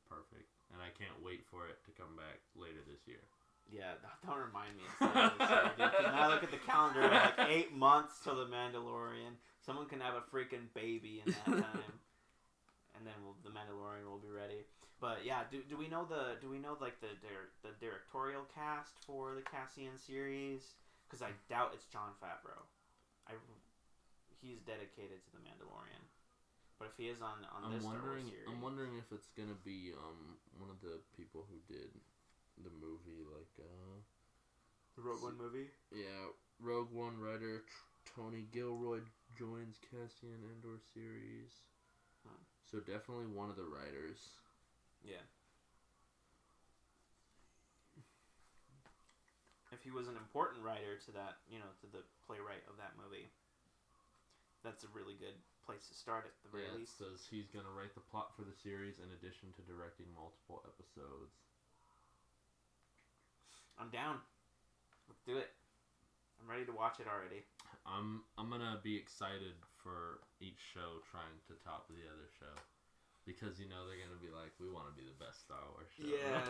perfect. And I can't wait for it to come back later this year. Yeah, don't remind me. Now I look at the calendar, like 8 months till The Mandalorian. Someone can have a freaking baby in that time. And then The Mandalorian will be ready. But yeah, do we know the directorial cast for the Cassian series? Because I doubt it's Jon Favreau. He's dedicated to The Mandalorian. But if he is on this Star Wars series, I'm wondering if it's gonna be one of the people who did the movie, like the Rogue One movie. Yeah, Rogue One writer Tony Gilroy joins Cassian Andor series. So definitely one of the writers. Yeah. If he was an important writer to that, to the playwright of that movie, that's a really good place to start at the very least. It says he's going to write the plot for the series in addition to directing multiple episodes. I'm down. Let's do it. I'm ready to watch it already. I'm gonna be excited for each show trying to top the other show, because they're gonna be like, we want to be the best Star Wars show. Yeah,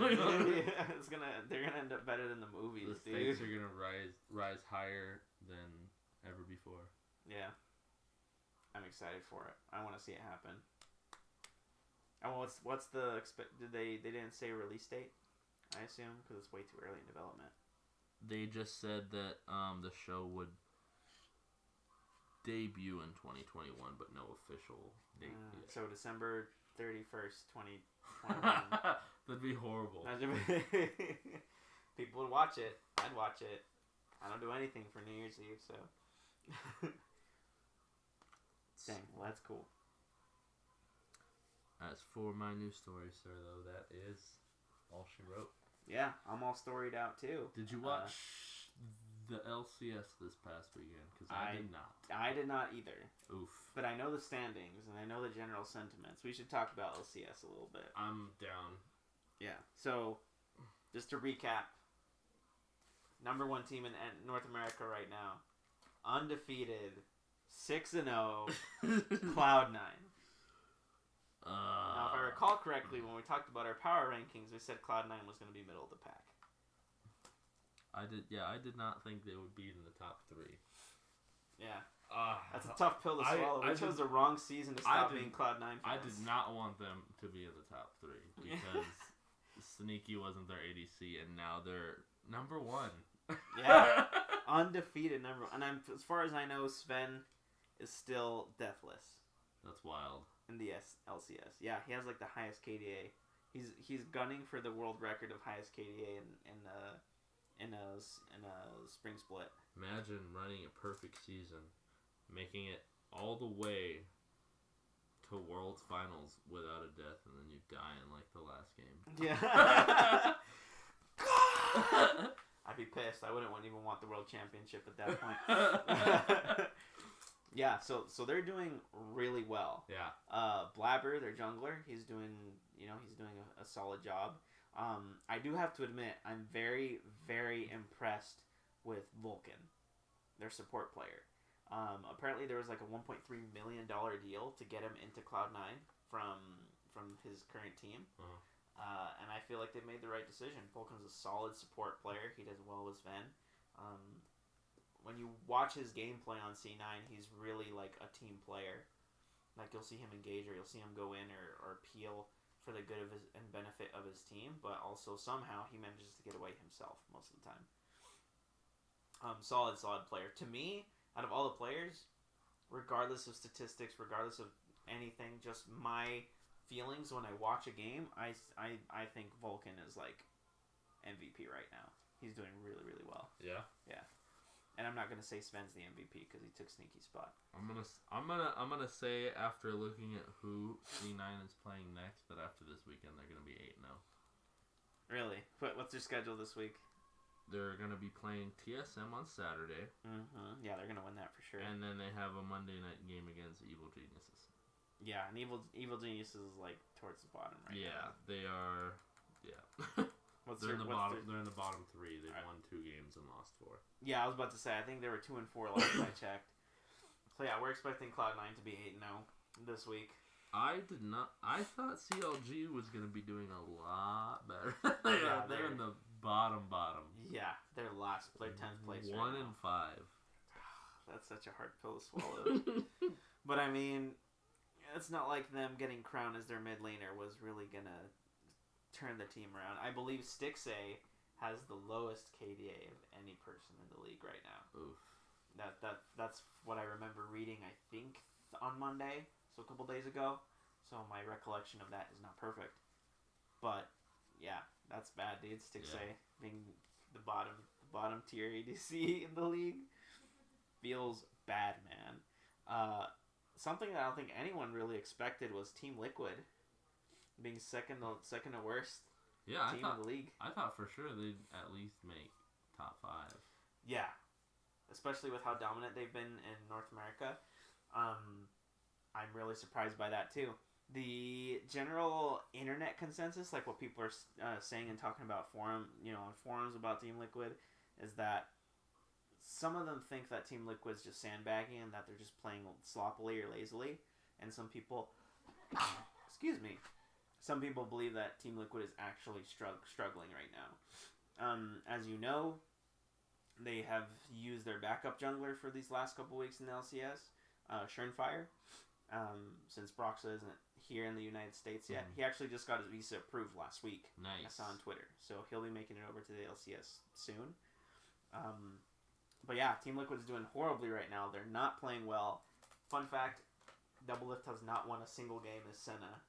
they're gonna end up better than the movies. The stakes are gonna rise higher than ever before. Yeah, I'm excited for it. I want to see it happen. Oh, what's the they didn't say a release date? I assume because it's way too early in development. They just said that the show would debut in 2021, but no official date yet. So December 31st, 2021. That'd be horrible. People would watch it. I'd watch it. I don't do anything for New Year's Eve, so. Dang, well, that's cool. As for my news story, sir, though, that is all she wrote. Yeah, I'm all storied out, too. Did you watch the LCS this past weekend? Because I did not. I did not either. Oof. But I know the standings, and I know the general sentiments. We should talk about LCS a little bit. I'm down. Yeah. So, just to recap. Number 1 team in North America right now. Undefeated. 6-0. Cloud9. Now, if I recall correctly, when we talked about our power rankings, we said Cloud9 was going to be middle of the pack. I did not think they would be in the top 3. Yeah. That's a tough pill to swallow. We chose the wrong season to stop being Cloud9 fans. I did not want them to be in the top 3 because Sneaky wasn't their ADC, and now they're number 1. Yeah. Undefeated number 1. And as far as I know, Sven is still deathless. That's wild. In the LCS. Yeah, he has like the highest KDA. He's gunning for the world record of highest KDA in a spring split. Imagine running a perfect season, making it all the way to World's Finals without a death, and then you die in like the last game. Yeah. I'd be pissed. I wouldn't even want the World Championship at that point. Yeah, so they're doing really well. Yeah. Blabber, their jungler, he's doing a solid job. I do have to admit, I'm very, very impressed with Vulcan, their support player. Apparently there was like a $1.3 million deal to get him into Cloud9 from his current team. Uh-huh. And I feel like they've made the right decision. Vulcan's a solid support player. He does well with Sven. When you watch his gameplay on C9, he's really like a team player. Like you'll see him engage, or you'll see him go in or peel for the good of his and benefit of his team, but also somehow he manages to get away himself most of the time. Solid player. To me, out of all the players, regardless of statistics, regardless of anything, just my feelings when I watch a game, I think Vulcan is like MVP right now. He's doing really, really well. Yeah. Yeah. And I'm not gonna say Sven's the MVP because he took sneaky spot. I'm gonna say after looking at who C9 is playing next, that after this weekend they're gonna be 8-0. Really? What's their schedule this week? They're gonna be playing TSM on Saturday. Mm-hmm. Yeah, they're gonna win that for sure. And then they have a Monday night game against Evil Geniuses. Yeah, and Evil Geniuses is like towards the bottom right now. Yeah, they are. Yeah. They're in the bottom 3. They've won 2 games and lost 4. Yeah, I was about to say. I think they were 2-4 last I checked. So yeah, we're expecting Cloud9 to be 8-0 this week. I did not. I thought CLG was gonna be doing a lot better. They're in the bottom. Yeah, they're last. They're 10th place. 1-5. That's such a hard pill to swallow. But I mean, it's not like them getting crowned as their mid laner was really gonna turn the team around. I believe Stixay has the lowest KDA of any person in the league right now. Oof. That's what I remember reading, I think, on Monday, so a couple days ago. So my recollection of that is not perfect. But, yeah, that's bad, dude. Stixay being the bottom tier ADC in the league feels bad, man. Something that I don't think anyone really expected was Team Liquid being second to worst team in the league. I thought for sure they'd at least make top 5. Yeah. Especially with how dominant they've been in North America. I'm really surprised by that too. The general internet consensus, like what people are saying and talking about on forums about Team Liquid, is that some of them think that Team Liquid's just sandbagging and that they're just playing sloppily or lazily. And some people, some people believe that Team Liquid is actually struggling right now. As you know, they have used their backup jungler for these last couple weeks in the LCS, Schernfire, since Broxa isn't here in the United States yet. He actually just got his visa approved last week. Nice. I saw on Twitter. So he'll be making it over to the LCS soon. But yeah, Team Liquid's doing horribly right now. They're not playing well. Fun fact, Doublelift has not won a single game as Senna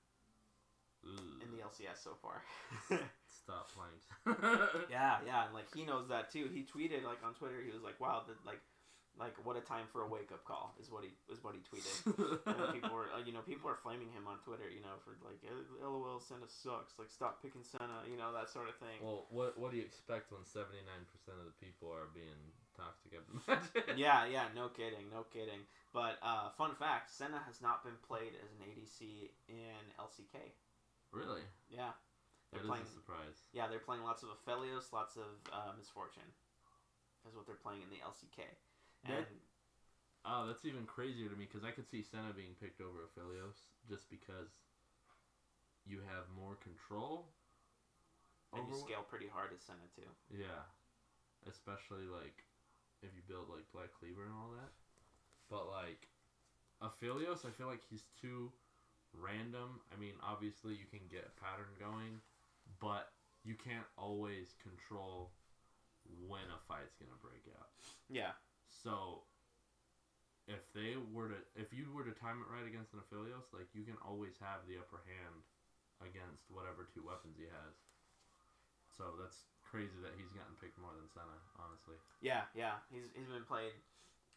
in the LCS so far. Stop playing. Yeah, and like he knows that too. He tweeted like on Twitter. He was like, "Wow, like what a time for a wake up call," is what he tweeted. And people are flaming him on Twitter, for like, "LOL, Senna sucks." Like, stop picking Senna, that sort of thing. Well, what do you expect when 79% of the people are being toxic at the match? Yeah, no kidding. But fun fact, Senna has not been played as an ADC in LCK. Really? Yeah. That is a surprise. Yeah, they're playing lots of Aphelios, lots of Misfortune. Is what they're playing in the LCK. And that's even crazier to me because I could see Senna being picked over Aphelios just because you have more control. And you scale pretty hard as Senna too. Yeah. Especially like if you build like Black Cleaver and all that. But like Aphelios, I feel like he's too random. I mean, obviously you can get a pattern going, but you can't always control when a fight's gonna break out. Yeah. So if you were to time it right against an Aphelios, like you can always have the upper hand against whatever 2 weapons he has. So that's crazy that he's gotten picked more than Senna, honestly. Yeah. He's been played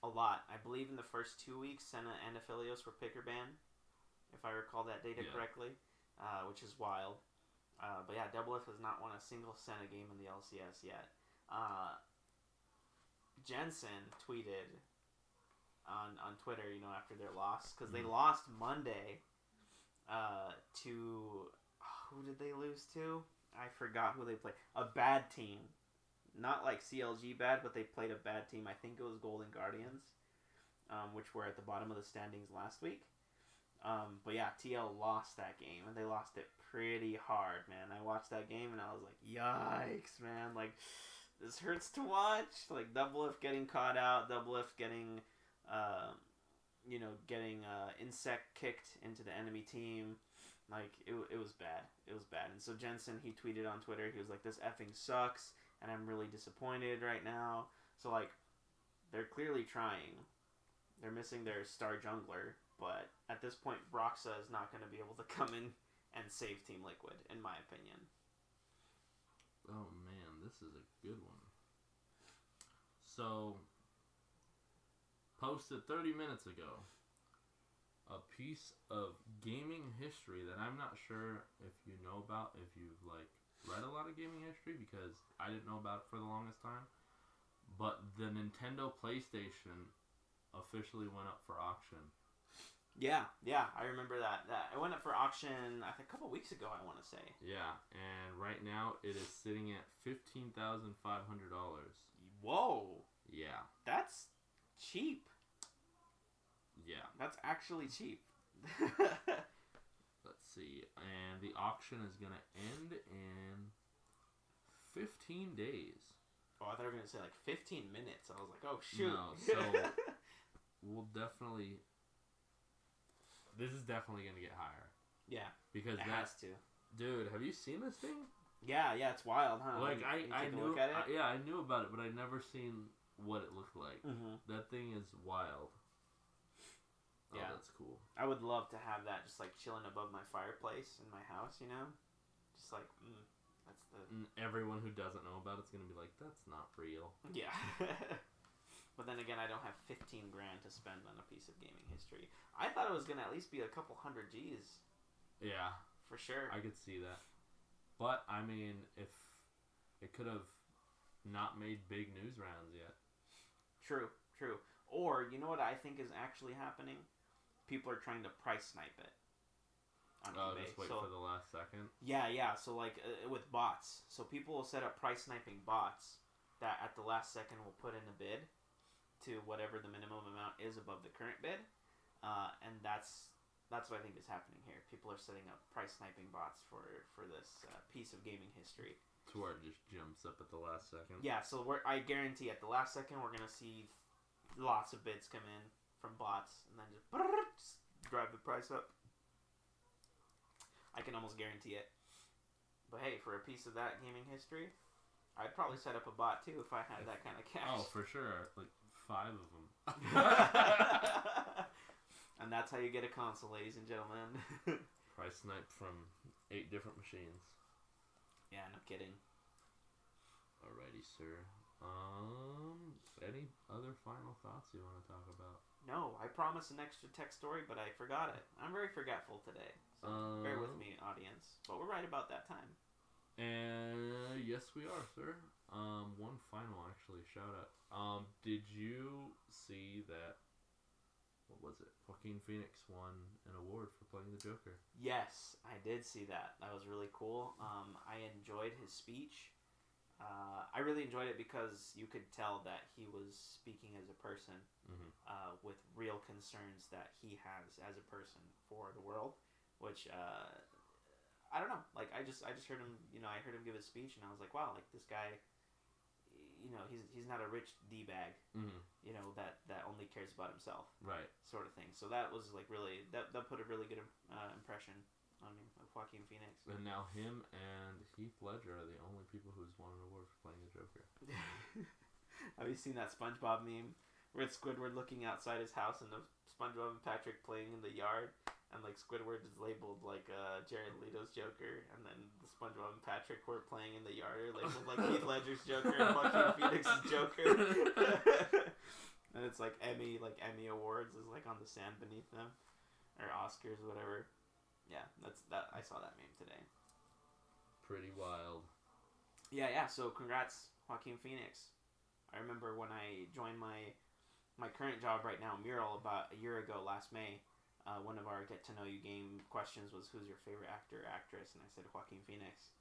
a lot. I believe in the first 2 weeks, Senna and Aphelios were pick or ban, if I recall that data correctly, which is wild. But yeah, Doublelift has not won a single Senna game in the LCS yet. Jensen tweeted on Twitter, after their loss, because they lost Monday to, who did they lose to? I forgot who they played. A bad team. Not like CLG bad, but they played a bad team. I think it was Golden Guardians, which were at the bottom of the standings last week. But yeah, TL lost that game, and they lost it pretty hard, man. I watched that game, and I was like, yikes, man. Like, this hurts to watch. Like, Doublelift getting caught out, Doublelift getting, insect kicked into the enemy team. Like, it was bad. It was bad. And so Jensen, he tweeted on Twitter, he was like, "This effing sucks, and I'm really disappointed right now." So, like, they're clearly trying. They're missing their star jungler, but at this point, Broxa is not going to be able to come in and save Team Liquid, in my opinion. Oh, man, this is a good one. So, posted 30 minutes ago, a piece of gaming history that I'm not sure if you know about, if you've like read a lot of gaming history, because I didn't know about it for the longest time. But the Nintendo PlayStation officially went up for auction. Yeah, I remember that. It went up for auction I think a couple weeks ago, I want to say. Yeah, and right now it is sitting at $15,500. Whoa. Yeah. That's cheap. Yeah. That's actually cheap. Let's see. And the auction is going to end in 15 days. Oh, I thought you were going to say like 15 minutes. I was like, oh, shoot. No, so we'll definitely... This is definitely going to get higher. Yeah. Because it has to. Dude, have you seen this thing? Yeah, it's wild, huh? Like, I knew... Look at it? I knew about it, but I'd never seen what it looked like. Mm-hmm. That thing is wild. Oh, yeah. That's cool. I would love to have that just like chilling above my fireplace in my house, you know? Just like, that's the... Everyone who doesn't know about it's going to be like, that's not real. Yeah. But then again, I don't have $15,000 to spend on a piece of gaming history. I thought it was going to at least be a couple hundred G's. Yeah. For sure. I could see that. But, I mean, if it could have not made big news rounds yet. True. Or, you know what I think is actually happening? People are trying to price snipe it on eBay. Just wait for the last second? Yeah. So, like, with bots. So, people will set up price sniping bots that at the last second will put in a bid to whatever the minimum amount is above the current bid. And that's what I think is happening here. People are setting up price sniping bots for this piece of gaming history. To where it just jumps up at the last second? Yeah, so I guarantee at the last second we're going to see lots of bids come in from bots and then just drive the price up. I can almost guarantee it. But hey, for a piece of that gaming history, I'd probably set up a bot too if I had that kind of cash. Oh, for sure. Like 5 of them. And that's how you get a console, ladies and gentlemen. Price snipe from 8 different machines. Yeah, no kidding. Alrighty, sir. Any other final thoughts you want to talk about? No, I promised an extra tech story, but I forgot it. I'm very forgetful today, so bear with me, audience. But we're right about that time. And yes, we are, sir. One final, actually, shout out. Did you see that? What was it? Joaquin Phoenix won an award for playing the Joker. Yes, I did see that. That was really cool. I enjoyed his speech. I really enjoyed it because you could tell that he was speaking as a person with real concerns that he has as a person for the world, which I don't know. Like I just heard him. I heard him give his speech, and I was like, wow, like this guy. He's not a rich d-bag. That only cares about himself. Right. Sort of thing. So that was like really that put a really good impression on me of Joaquin Phoenix. And now him and Heath Ledger are the only people who's won an award for playing the Joker. Have you seen that SpongeBob meme where it's Squidward looking outside his house and the SpongeBob and Patrick playing in the yard, and like Squidward is labeled like Jared Leto's Joker, and then the SpongeBob and Patrick who are playing in the yard are labeled like Heath Ledger's Joker and Joaquin Phoenix's Joker. And it's like Emmy awards is like on the sand beneath them, or Oscars, whatever. Yeah, that's that. I saw that meme today. Pretty wild. Yeah. So congrats, Joaquin Phoenix. I remember when I joined my current job right now, Mural, about a year ago, last May. One of our get to know you game questions was, who's your favorite actor or actress, and I said Joaquin Phoenix,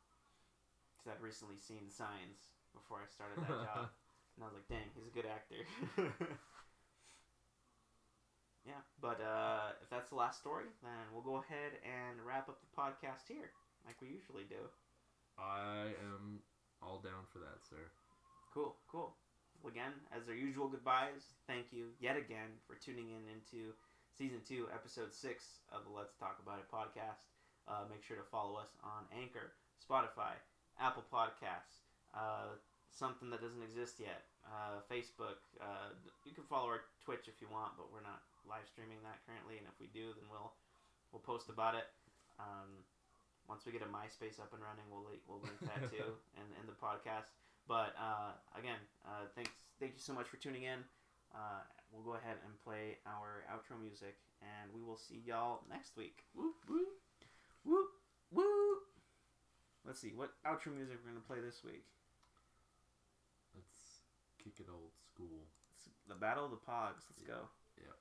because I'd recently seen Signs before I started that job, and I was like, dang, he's a good actor. Yeah, but if that's the last story, then we'll go ahead and wrap up the podcast here, like we usually do. I am all down for that, sir. Cool. Well, again, as our usual goodbyes, thank you yet again for tuning in into Season 2, Episode 6 of the Let's Talk About It podcast. Make sure to follow us on Anchor, Spotify, Apple Podcasts, something that doesn't exist yet, Facebook. You can follow our Twitch if you want, but we're not live streaming that currently, and if we do, then we'll post about it. Once we get a MySpace up and running, we'll link that too in the podcast. But again, thank you so much for tuning in. We'll go ahead and play our outro music, and we will see y'all next week. Whoop whoop whoop whoop. Let's see what outro music we're gonna play this week. Let's kick it old school. It's the Battle of the Pogs. Let's go. Yeah.